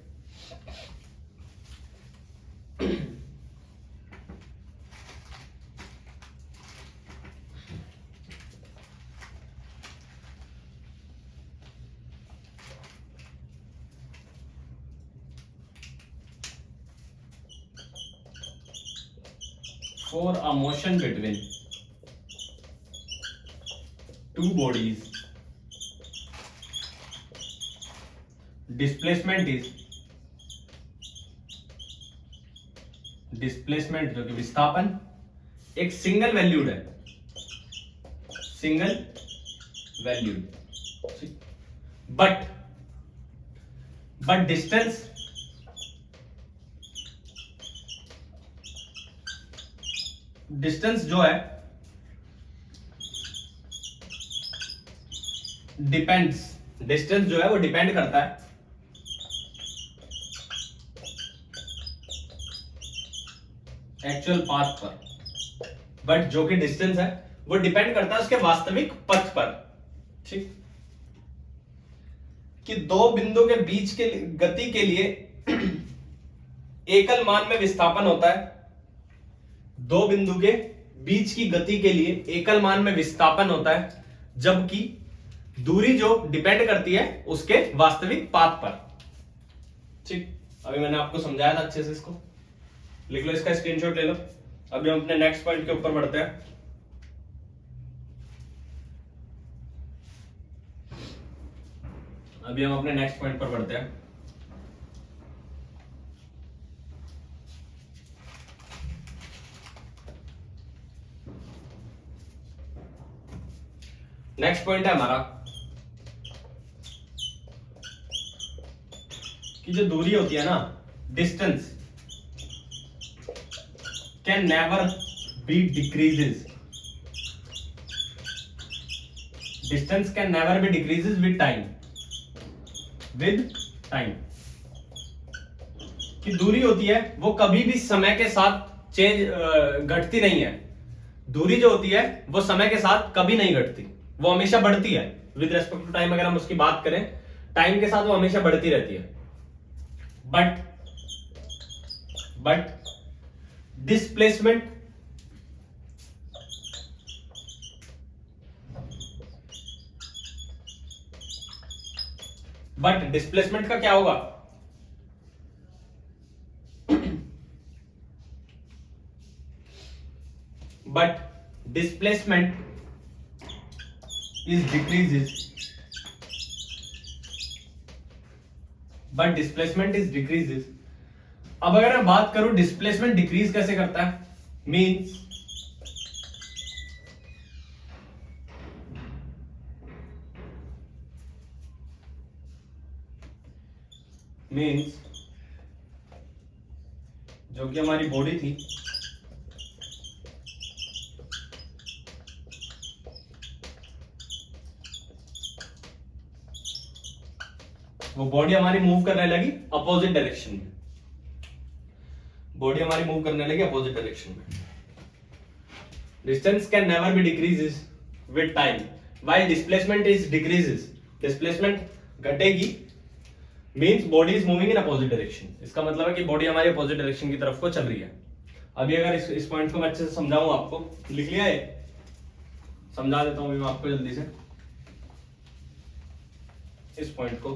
For a motion between two bodies, displacement जो कि विस्थापन एक सिंगल वैल्यूड है, सिंगल वैल्यूड। बट डिस्टेंस जो है डिपेंड्स, डिस्टेंस जो है वो डिपेंड करता है एक्चुअल पाथ पर। बट जो कि डिस्टेंस है वो डिपेंड करता है उसके वास्तविक पथ पर। ठीक, कि दो बिंदु के बीच के गति के लिए एकल मान में विस्थापन होता है, दो बिंदु के बीच की गति के लिए एकल मान में विस्थापन होता है, जबकि दूरी जो डिपेंड करती है उसके वास्तविक पाथ पर। ठीक, अभी मैंने आपको समझाया था अच्छे से, इसको लिख लो, इसका स्क्रीनशॉट ले लो। अभी हम अपने नेक्स्ट पॉइंट के ऊपर बढ़ते हैं। अभी हम अपने नेक्स्ट पॉइंट पर बढ़ते हैं। नेक्स्ट पॉइंट है हमारा कि जो दूरी होती है ना, distance can never be decreases, distance can never be decreases with time, कि दूरी होती है वो कभी भी समय के साथ घटती नहीं है। दूरी जो होती है वो समय के साथ कभी नहीं घटती, वो हमेशा बढ़ती है विद रेस्पेक्ट टू टाइम। अगर हम उसकी बात करें, टाइम के साथ वो हमेशा बढ़ती रहती है। बट डिस्प्लेसमेंट का क्या होगा? But displacement is decreases, but displacement is decreases. अब अगर मैं बात करूं डिस्प्लेसमेंट डिक्रीज कैसे करता है, मींस जो कि हमारी बॉडी थी, वो बॉडी हमारी मूव करने लगी अपोजिट डायरेक्शन में, बॉडी हमारी मूव करने लगी अपोजिट डायरेक्शन में। Distance can never be decreases with time while displacement is decreases. Displacement घटेगी means body is moving in opposite direction. इसका मतलब है कि बॉडी हमारी अपोजिट डायरेक्शन की तरफ को चल रही है। अभी अगर इस पॉइंट को मैं अच्छे से समझाऊं, आपको लिख लिया है, समझा देता हूं मैं आपको जल्दी से इस पॉइंट को।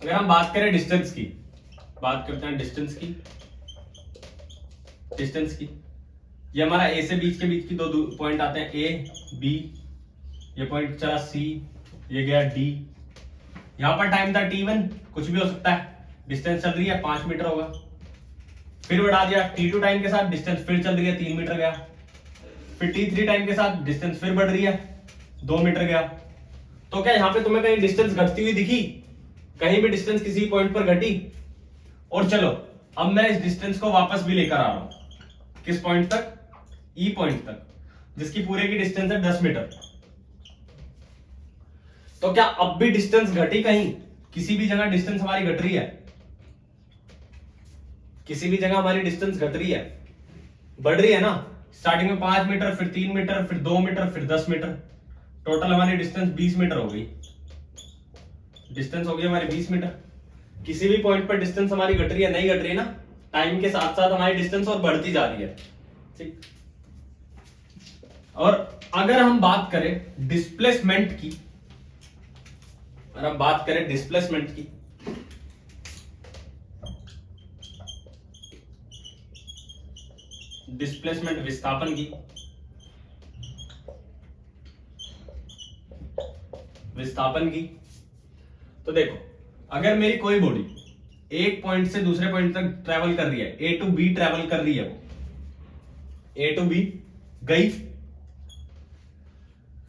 अगर हम बात करें डिस्टेंस की, बात करते हैं डिस्टेंस की, ये हमारा ए से बीच की दो पॉइंट आते हैं, ए बी, ये पॉइंट चला सी, ये गया डी। यहां पर टाइम था t1, कुछ भी हो सकता है, डिस्टेंस चल रही है 5 मीटर होगा। फिर बढ़ा दिया t2 टाइम के साथ, डिस्टेंस फिर चल रही है 3 मीटर गया। फिर t3 टाइम के साथ डिस्टेंस फिर बढ़ रही है 2 मीटर गया। तो क्या यहां पे तुम्हें कहीं डिस्टेंस घटती हुई दिखी? कहीं भी डिस्टेंस किसी पॉइंट पर घटी? और चलो अब मैं इस डिस्टेंस को वापस भी लेकर आ रहा हूं, किस पॉइंट तक? ई पॉइंट तक, जिसकी पूरे की डिस्टेंस है 10 मीटर। तो क्या अब भी डिस्टेंस घटी? कहीं किसी भी जगह डिस्टेंस हमारी घट रही है? किसी भी जगह हमारी डिस्टेंस घट रही है, बढ़ रही है ना। स्टार्टिंग में 5 मीटर, फिर 3 मीटर, फिर 2 मीटर, फिर 10 मीटर, टोटल हमारी डिस्टेंस 20 मीटर हो गई। डिस्टेंस हो गई हमारी 20 मीटर। किसी भी पॉइंट पर डिस्टेंस हमारी घट रही है, नहीं घट रही है ना, टाइम के साथ साथ हमारी डिस्टेंस और बढ़ती जा रही है, ठीक। और अगर हम बात करें डिस्प्लेसमेंट की, अगर हम बात करें डिस्प्लेसमेंट की, डिस्प्लेसमेंट विस्थापन की, तो देखो अगर मेरी कोई बॉडी एक पॉइंट से दूसरे पॉइंट तक ट्रेवल कर रही है, ए टू बी ट्रेवल कर रही है, वो ए टू बी गई,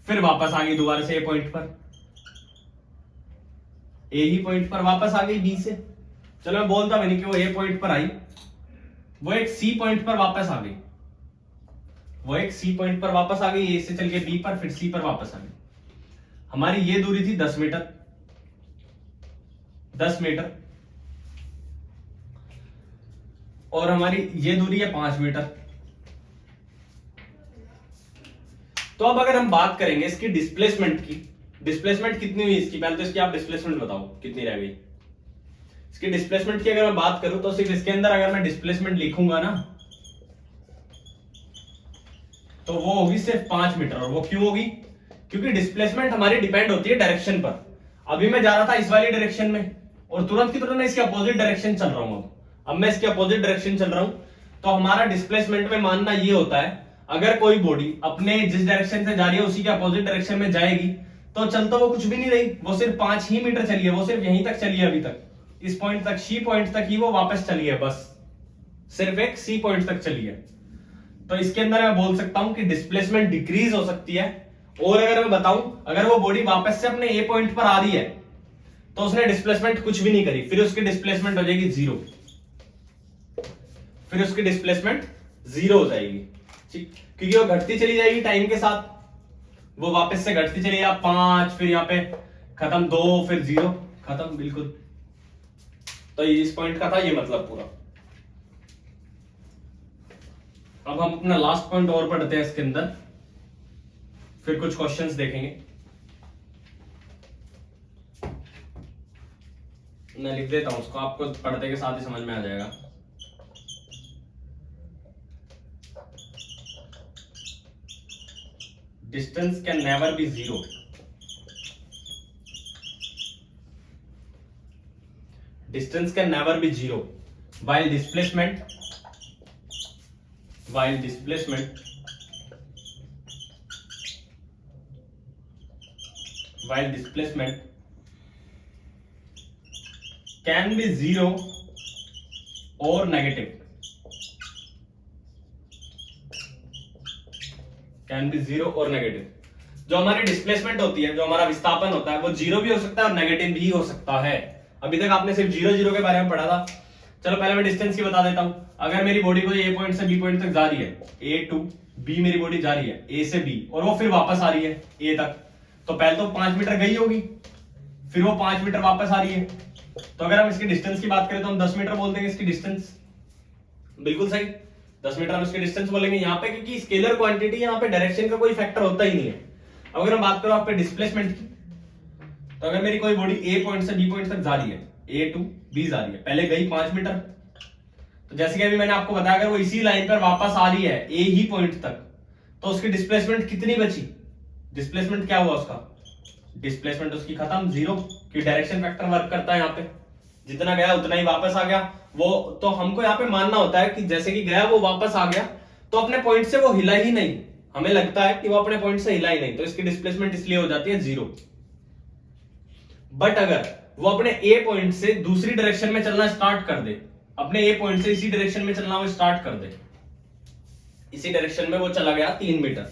फिर वापस आ गई दोबारा से ए पॉइंट पर, ए ही पॉइंट पर वापस आ गई बी से। चलो मैं बोलता भी नहीं कि वो ए पॉइंट पर आई, वो एक सी पॉइंट पर वापस आ गई, वो एक सी पॉइंट पर वापस आ गई, ए से चल के बी पर, फिर सी पर वापस आ गई। हमारी ये दूरी थी 10 मीटर, 10 मीटर, और हमारी ये दूरी है 5 मीटर। तो अब अगर हम बात करेंगे इसकी डिस्प्लेसमेंट की, डिस्प्लेसमेंट कितनी हुई इसकी, पहले तो इसकी आप डिस्प्लेसमेंट बताओ कितनी रह गई। इसकी डिस्प्लेसमेंट की अगर मैं बात करूं तो सिर्फ इसके अंदर अगर मैं डिस्प्लेसमेंट लिखूंगा ना, तो वो होगी सिर्फ 5 मीटर। और वो क्यों होगी? क्योंकि डिस्प्लेसमेंट हमारी डिपेंड होती है डायरेक्शन पर। अभी मैं जा रहा था इस वाली डायरेक्शन में, और तुरंत की तुरंत मैं इसके अपोजिट डायरेक्शन चल रहा हूं। अब मैं इसके अपोजिट डायरेक्शन चल रहा हूं, तो हमारा डिस्प्लेसमेंट में मानना ये होता है, अगर कोई बॉडी अपने जिस डायरेक्शन से जा रही है उसी के अपोजिट डायरेक्शन में जाएगी, तो चल तो वो कुछ भी नहीं रही, वो सिर्फ 5 ही मीटर चली है, वो सिर्फ यहीं तक चली है, अभी तक इस पॉइंट तक, सी पॉइंट तक ही वो वापस चली है, बस सिर्फ एक सी पॉइंट तक चली है। तो इसके अंदर मैं बोल सकता हूं कि डिस्प्लेसमेंट डिक्रीज हो सकती है। और अगर मैं बताऊं, अगर वो बॉडी वापस से अपने ए पॉइंट पर आ रही है, तो उसने डिस्प्लेसमेंट कुछ भी नहीं करी, फिर उसकी डिस्प्लेसमेंट हो जाएगी 0, फिर उसकी डिस्प्लेसमेंट 0 हो जाएगी, ठीक, क्योंकि वो घटती चली जाएगी टाइम के साथ, वो वापस से घटती चली जाएगी, 5, फिर यहाँ पे खत्म 2, फिर 0, खत्म बिल्कुल। तो इस पॉइंट का था ये मतलब पूरा। अब हम अपना लास्ट पॉइंट और पढ़ते हैं इसके अंदर, फिर कुछ क्वेश्चंस देखेंगे। मैं लिख देता हूं उसको, आपको पढ़ते के साथ ही समझ में आ जाएगा। Distance can never B zero. Distance can never be zero while displacement can be zero or negative, जो हमारी डिस्प्लेसमेंट होती है, जो हमारा विस्थापन होता है, वो जीरो भी हो सकता है और नेगेटिव भी हो सकता है। अभी तक आपने सिर्फ जीरो जीरो के बारे में पढ़ा था। चलो पहले मैं डिस्टेंस की बता देता हूं। अगर मेरी बॉडी को ए पॉइंट से बी पॉइंट तक जा रही है, ए टू बी मेरी बॉडी जा रही है ए से बी, और वो फिर वापस आ रही है ए तक, तो पहले तो 5 मीटर गई होगी, फिर वो 5 मीटर वापस आ रही है, तो अगर हम इसकी डिस्टेंस की बात करें तो हम 10 मीटर बोल देंगे इसकी डिस्टेंस। बिल्कुल सही, 10 मीटर हम इसकी डिस्टेंस बोलेंगे यहाँ पे, क्योंकि स्केलर क्वांटिटी यहाँ पे डायरेक्शन का कोई फैक्टर होता ही नहीं है। अगर हम बात करो आप पे डिस्प्लेसमेंट की, तो अगर मेरी कोई बॉडी ए पॉइंट से बी पॉइंट तक जा रही है, ए टू बी जा रही है, पहले गई 5 मीटर, तो जैसे कि अभी मैंने आपको बताया अगर वो इसी लाइन पर वापस आ रही है ए ही पॉइंट तक, तो उसकी डिस्प्लेसमेंट कितनी बची? डिस्प्लेसमेंट क्या हुआ उसका? डिस्प्लेसमेंट उसकी खत्म, जीरो, कि डायरेक्शन फैक्टर वर्क करता है यहाँ पे, जितना गया उतना ही वापस आ गया। वो तो हमको यहाँ पे मानना होता है कि जैसे कि गया वो वापस आ गया, तो अपने पॉइंट से वो हिला ही नहीं, हमें लगता है कि वो अपने पॉइंट से हिला ही नहीं, तो इसकी डिस्प्लेसमेंट इसलिए हो जाती है जीरो। बट अगर वो अपने ए पॉइंट से दूसरी डायरेक्शन में चलना स्टार्ट कर दे, अपने ए पॉइंट से इसी डायरेक्शन में चलना वो स्टार्ट कर दे, इसी डायरेक्शन में वो चला गया 3 मीटर,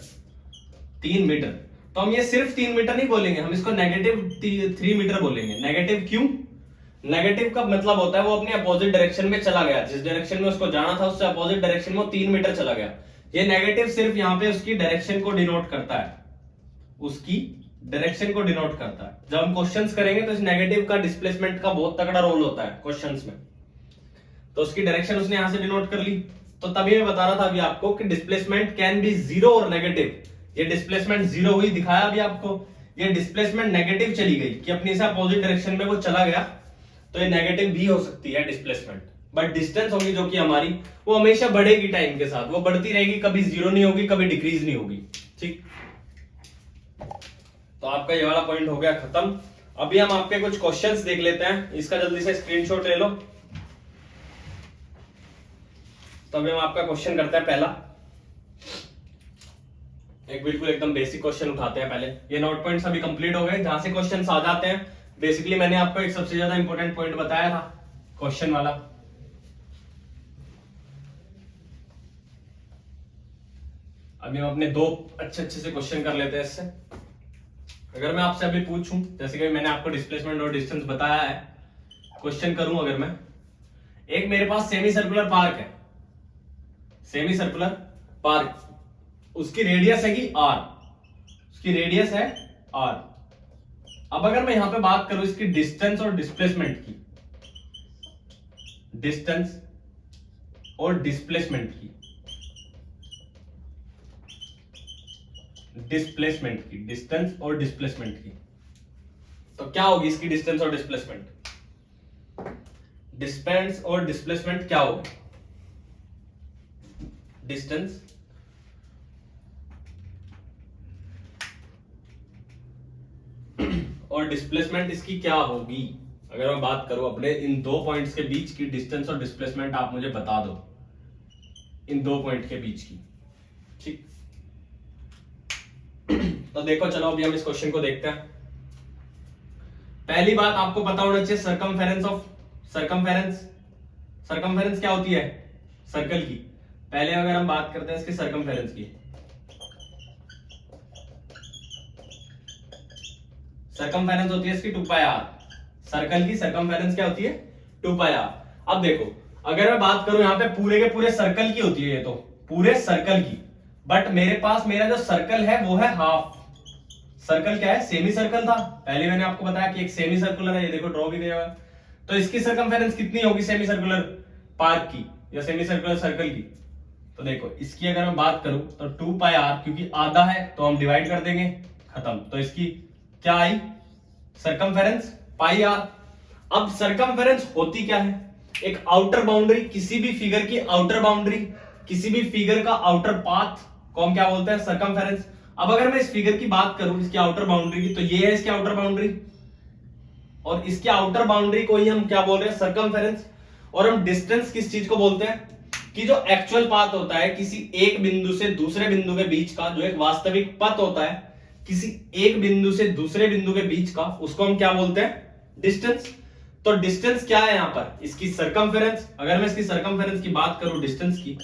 3 मीटर, तो हम ये सिर्फ 3 मीटर नहीं बोलेंगे, हम इसको नेगेटिव 3 मीटर बोलेंगे। नेगेटिव क्यों? नेगेटिव का मतलब होता है वो अपने अपोजिट डायरेक्शन में चला गया, जिस डायरेक्शन में उसको जाना था उससे अपोजिट डायरेक्शन में वो 3 मीटर चला गया। ये नेगेटिव सिर्फ यहाँ पे उसकी डायरेक्शन को डिनोट करता है, उसकी डायरेक्शन को डिनोट करता है। जब हम क्वेश्चंस करेंगे तो इस नेगेटिव का डिस्प्लेसमेंट का बहुत तगड़ा रोल होता है क्वेश्चंस में, तो उसकी डायरेक्शन उसने यहां से डिनोट कर ली। तो तभी मैं बता रहा था अभी आपको कि डिस्प्लेसमेंट कैन बी जीरो और नेगेटिव। ये डिस्प्लेसमेंट जीरो हुई दिखाया अभी आपको, ये डिस्प्लेसमेंट नेगेटिव चली गई कि अपनी से अपोजिट डायरेक्शन में वो चला गया, तो ये नेगेटिव भी हो सकती है डिस्प्लेसमेंट। बट डिस्टेंस होगी जो कि हमारी, वो हमेशा बढ़ेगी टाइम के साथ, वो बढ़ती रहेगी, कभी जीरो नहीं होगी, कभी डिक्रीज नहीं होगी। ठीक, तो आपका ये वाला पॉइंट हो गया खत्म। अभी हम आपके कुछ क्वेश्चंस देख लेते हैं, इसका जल्दी से स्क्रीनशॉट ले लो। तो अभी हम आपका क्वेश्चन करते हैं पहला, एक बिल्कुल एकदम बेसिक क्वेश्चन उठाते हैं पहले। ये नोट पॉइंट्स अभी कंप्लीट हो गए, जहां से क्वेश्चंस आ जाते हैं। बेसिकली मैंने आपको एक सबसे ज्यादा इंपॉर्टेंट पॉइंट बताया था क्वेश्चन वाला। अभी हम अपने दो अच्छे से क्वेश्चन कर लेते हैं इससे। अगर मैं आपसे अभी पूछूं, जैसे कि मैंने आपको डिस्प्लेसमेंट और डिस्टेंस बताया है, क्वेश्चन करूं अगर मैं, एक मेरे पास सेमी सर्कुलर पार्क है, सेमी सर्कुलर पार्क, उसकी रेडियस है कि आर, उसकी रेडियस है आर। अब अगर मैं यहां पे बात करूं इसकी डिस्टेंस और डिस्प्लेसमेंट की, डिस्टेंस और डिस्प्लेसमेंट की, डिस्प्लेसमेंट की, डिस्टेंस और डिस्प्लेसमेंट की, तो क्या होगी इसकी डिस्टेंस और डिस्प्लेसमेंट? डिस्टेंस और डिस्प्लेसमेंट क्या होगी? डिस्टेंस और डिस्प्लेसमेंट इसकी क्या होगी? अगर मैं बात करूं अपने इन दो पॉइंट्स के बीच की डिस्टेंस और डिस्प्लेसमेंट, आप मुझे बता दो इन दो पॉइंट के बीच की। ठीक, तो देखो चलो अभी हम इस क्वेश्चन को देखते हैं। पहली बात आपको पता होना चाहिए सर्कमफेरेंस ऑफ, सर्कमफेरेंस क्या होती है? सर्कल की। पहले अगर हम बात करते हैं इसकी सर्कमफेरेंस की, सर्कमफेरेंस होती है इसकी 2 पाई आर। सर्कल की सर्कमफेरेंस क्या होती है? 2 पाई आर। अब देखो अगर मैं बात करूं यहाँ पे पूरे के पूरे सर्कल की होती है, ये तो पूरे सर्कल की, बट मेरे पास मेरा जो सर्कल है वो है हाफ। सर्कल क्या है? सेमी सर्कल था, पहले मैंने आपको बताया कि एक सेमी सर्कुलर है, ये देखो ड्रॉ भी किया हुआ है। तो इसकी सर्कमफेरेंस कितनी होगी सेमी सर्कुलर पार्क की या सेमी सर्कुलर सर्कल की? तो देखो इसकी अगर मैं बात करूं तो 2 पाई आर, क्योंकि आधा है तो हम डिवाइड कर देंगे, खत्म। तो इसकी क्या आई? Circumference pi r. अब सरकमफेरेंस होती क्या है? एक आउटर बाउंड्री, किसी भी फिगर की आउटर बाउंड्री, किसी भी फिगर का आउटर पाथ को हम क्या बोलते हैं? सरकमफेरेंस। अब अगर मैं इस फिगर की बात करूं, इसकी आउटर बाउंड्री की, तो ये है इसकी आउटर बाउंड्री, और इसके आउटर बाउंड्री को ही हम क्या बोल रहे हैं? सरकमफेरेंस। और हम डिस्टेंस किस चीज को बोलते हैं? कि जो एक्चुअल पाथ होता है किसी एक बिंदु से दूसरे बिंदु के बीच का, जो एक वास्तविक पथ होता है किसी एक बिंदु से दूसरे बिंदु के बीच का, उसको हम क्या बोलते हैं? डिस्टेंस। तो डिस्टेंस क्या है यहां पर? इसकी सरकमफेरेंस। अगर मैं इसकी सरकमफेरेंस की बात करूं, डिस्टेंस की,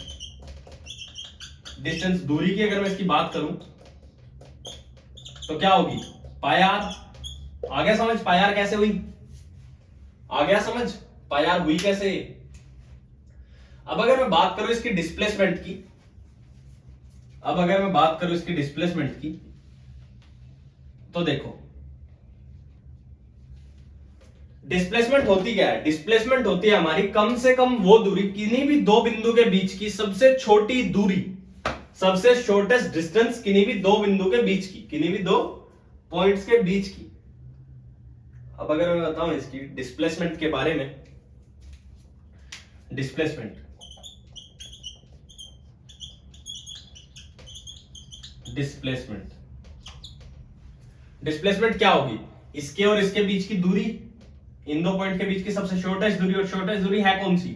डिस्टेंस दूरी की अगर मैं इसकी बात करूं, तो क्या होगी? पाई आर। आ गया समझ पाई आर कैसे हुई? आ गया समझ पाई आर हुई कैसे? अब अगर मैं बात करूं इसकी डिस्प्लेसमेंट की, अब अगर मैं बात करूं इसकी डिस्प्लेसमेंट की, तो देखो डिस्प्लेसमेंट होती क्या है? डिस्प्लेसमेंट होती है हमारी कम से कम वो दूरी, किन्हीं भी दो बिंदु के बीच की सबसे छोटी दूरी, सबसे शॉर्टेस्ट डिस्टेंस किन्हीं भी दो बिंदु के बीच की, किन्हीं भी दो पॉइंट्स के बीच की। अब अगर मैं बताऊं इसकी डिस्प्लेसमेंट के बारे में, डिस्प्लेसमेंट डिस्प्लेसमेंट डिस्प्लेसमेंट क्या होगी? इसके और इसके बीच की दूरी, इन दो पॉइंट के बीच की सबसे शॉर्टेस्ट दूरी, और शॉर्टेस्ट दूरी है कौन सी?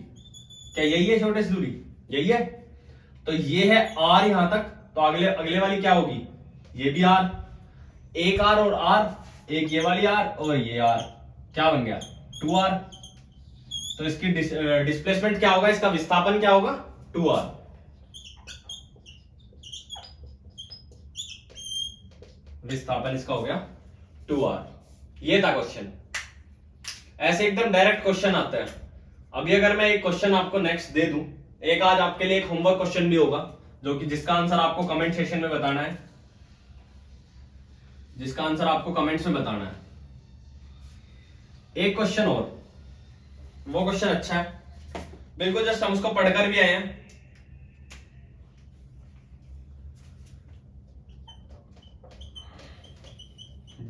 क्या यही है शॉर्टेस्ट दूरी? यही है। तो ये है आर यहां तक, तो अगले अगले वाली क्या होगी? ये भी आर, एक आर और आर, एक ये वाली आर और ये आर, क्या बन गया? 2r। तो इसकी डिस्प्लेसमेंट क्या होगा? इसका विस्थापन क्या होगा? 2r। विस्थापन इसका हो गया 2r। ये था क्वेश्चन। ऐसे एकदम डायरेक्ट क्वेश्चन आता है। अभी अगर मैं एक क्वेश्चन आपको नेक्स्ट दे दूं, एक आज आपके लिए एक होमवर्क क्वेश्चन भी होगा, जो कि जिसका आंसर आपको कमेंट सेक्शन में बताना है, जिसका आंसर आपको कमेंट्स में बताना है। एक क्वेश्चन और, वो क्वेश्चन अच्छा है बिल्कुल, जस्ट हम उसको पढ़कर भी आए हैं।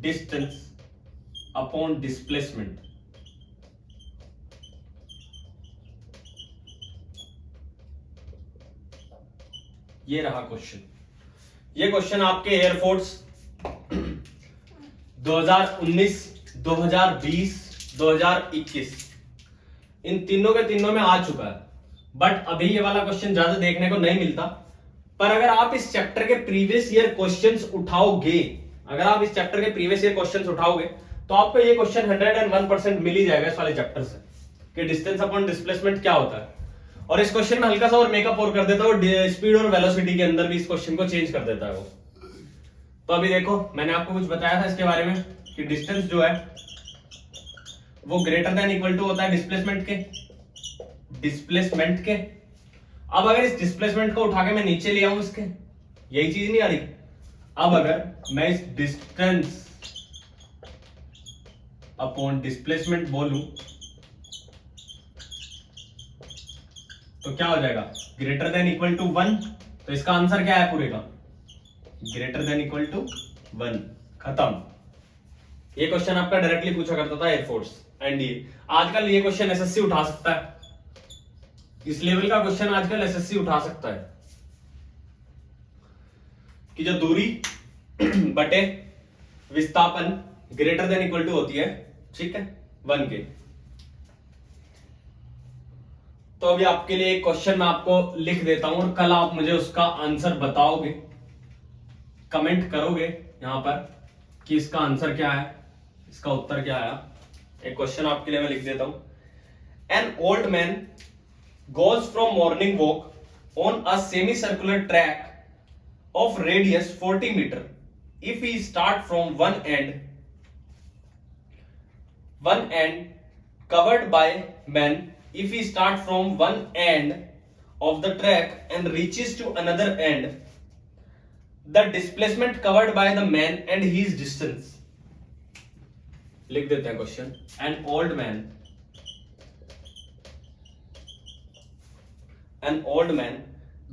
डिस्टेंस अपॉन डिस्प्लेसमेंट, ये रहा क्वेश्चन। ये क्वेश्चन आपके एयरफोर्स 2019, 2020, 2021 इन तीनों के तीनों में आ चुका है, बट अभी ये वाला क्वेश्चन ज्यादा देखने को नहीं मिलता। पर अगर आप इस चैप्टर के प्रीवियस ईयर क्वेश्चंस उठाओगे, अगर आप इस चैप्टर के प्रीवियस ईयर क्वेश्चंस उठाओगे, तो आपको ये क्वेश्चन 101% मिल ही जाएगा इस वाले चैप्टर से, कि डिस्टेंस अपॉन डिस्प्लेसमेंट क्या होता है। और इस क्वेश्चन में हल्का सा और मेकअप और कर देता है, स्पीड और वेलोसिटी के अंदर भी इस क्वेश्चन को चेंज कर देता है वो। तो अभी देखो, मैंने आपको कुछ बताया था इसके बारे में कि डिस्टेंस जो है वो ग्रेटर देन इक्वल टू होता है डिस्प्लेसमेंट के, डिस्प्लेसमेंट के। अब अगर इस डिस्प्लेसमेंट को उठा के मैं नीचे ले आऊं इसके, यही चीज नहीं आ रही। अब अगर मैं इस डिस्टेंस अपॉन डिस्प्लेसमेंट बोलूं, तो क्या हो जाएगा? Greater than equal to 1। तो इसका आंसर क्या है पूरे का? Greater than equal to 1। खत्म। ये क्वेश्चन आपका डायरेक्टली पूछा करता था एयरफोर्स एनडीए। आजकल ये क्वेश्चन एसएससी उठा सकता है, इस लेवल का क्वेश्चन आजकल एसएससी उठा सकता है, कि जो दूरी बटे विस्थापन ग्रेटर देन इक्वल टू होती है, ठीक है, 1 के। तो अभी आपके लिए एक क्वेश्चन मैं आपको लिख देता हूं, और कल आप मुझे उसका आंसर बताओगे, कमेंट करोगे यहां पर कि इसका आंसर क्या है, इसका उत्तर क्या आया। एक क्वेश्चन आपके लिए मैं लिख देता हूं। An old man goes from morning walk on a semicircular track of radius 40 meter. If he start from one end covered by men, if he start from one end of the track and reaches to another end, the displacement covered by the man and his distance. लिख देते हैं question. An old man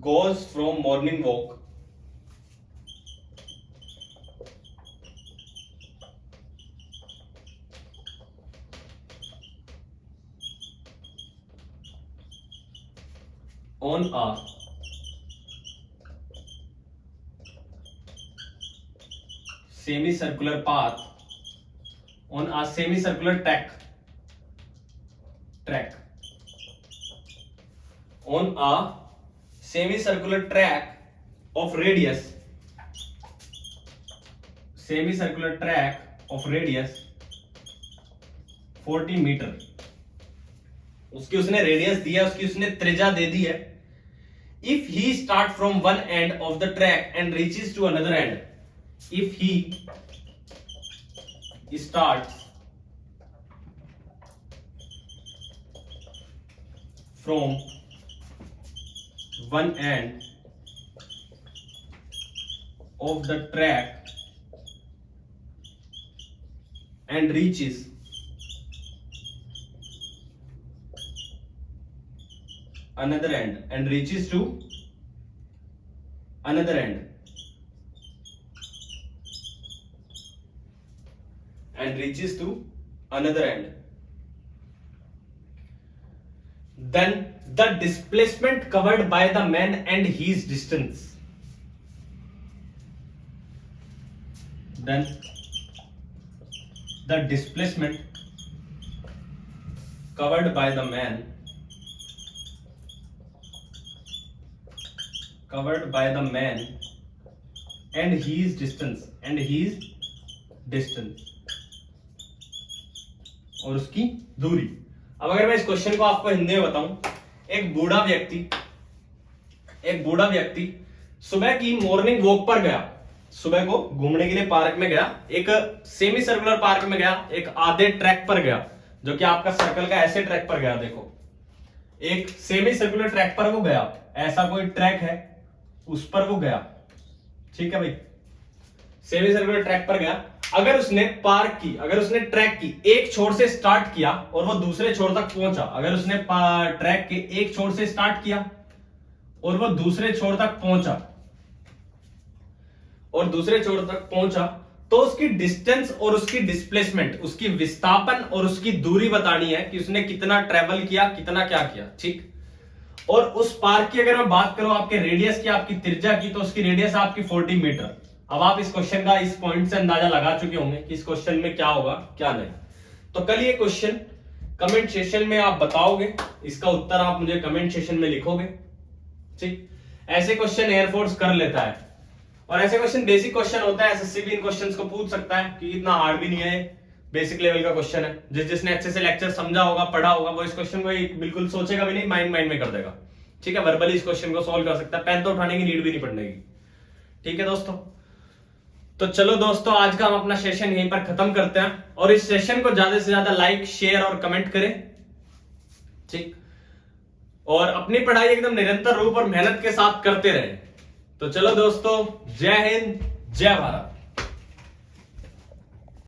goes from morning walk on a semicircular path, on a semicircular track, on a semicircular track of radius, semicircular track of radius 40 metre. उसकी उसने radius दिया, उसकी उसने त्रिज्या दे दी है। If he start from one end of the track and reaches to another end, if he start from one end of the track and reaches another end and reaches to another end and reaches to another end, then the displacement covered by the man and his distance, then the displacement covered by the man and his distance और उसकी दूरी। अब अगर मैं इस question को आपको हिंदी में बताऊं, एक बूढ़ा व्यक्ति सुबह की मॉर्निंग वॉक पर गया, सुबह को घूमने के लिए पार्क में गया, एक सेमी सर्कुलर पार्क में गया, एक आधे ट्रैक पर गया, जो कि आपका सर्कल का ऐसे ट्रैक पर गया। देखो, एक सेमी सर्कुलर ट्रैक पर वो गया, ऐसा कोई ट्रैक है उस पर वो गया, ठीक है भाई, सेमी सर्कुलर ट्रैक पर गया। अगर उसने ट्रैक की एक छोर से स्टार्ट किया और वो दूसरे छोर तक पहुंचा, अगर उसने ट्रैक के एक छोर से स्टार्ट किया और वो दूसरे छोर तक पहुंचा तो उसकी डिस्टेंस और उसकी डिस्प्लेसमेंट, उसकी विस्थापन और उसकी दूरी बतानी है कि उसने कितना ट्रेवल किया, कितना क्या किया, ठीक। और उस पार्क की अगर मैं बात करूं, आपके रेडियस की, आपकी त्रिज्या की, तो उसकी रेडियस है आपकी 40 मीटर। अब आप इस क्वेश्चन का इस पॉइंट से अंदाजा लगा चुके होंगे कि इस क्वेश्चन में क्या होगा क्या नहीं। तो कल ये क्वेश्चन कमेंट सेशन में आप बताओगे, इसका उत्तर आप मुझे कमेंट सेशन में लिखोगे, ठीक। ऐसे क्वेश्चन एयरफोर्स कर लेता है और ऐसे क्वेश्चन बेसिक क्वेश्चन होता है, एसएससी भी इन क्वेश्चंस को पूछ सकता है कि इतना हार्ड भी नहीं है, बेसिक लेवल का क्वेश्चन है। जिसने अच्छे से लेक्चर समझा होगा, पढ़ा होगा, वो इस क्वेश्चन को बिल्कुल सोचेगा भी नहीं, माइंड में कर देगा, ठीक है। वर्बली इस क्वेश्चन को सॉल्व कर सकता है, पेन तो उठाने की नीड भी नहीं पड़ने की, ठीक है दोस्तों। तो चलो दोस्तों, आज का हम अपना सेशन यहीं पर खत्म करते हैं और इस सेशन को ज्यादा से ज्यादा लाइक, शेयर और कमेंट करें, ठीक। और अपनी पढ़ाई एकदम निरंतर रूप और मेहनत के साथ करते रहें। तो चलो दोस्तों, जय हिंद, जय भारत।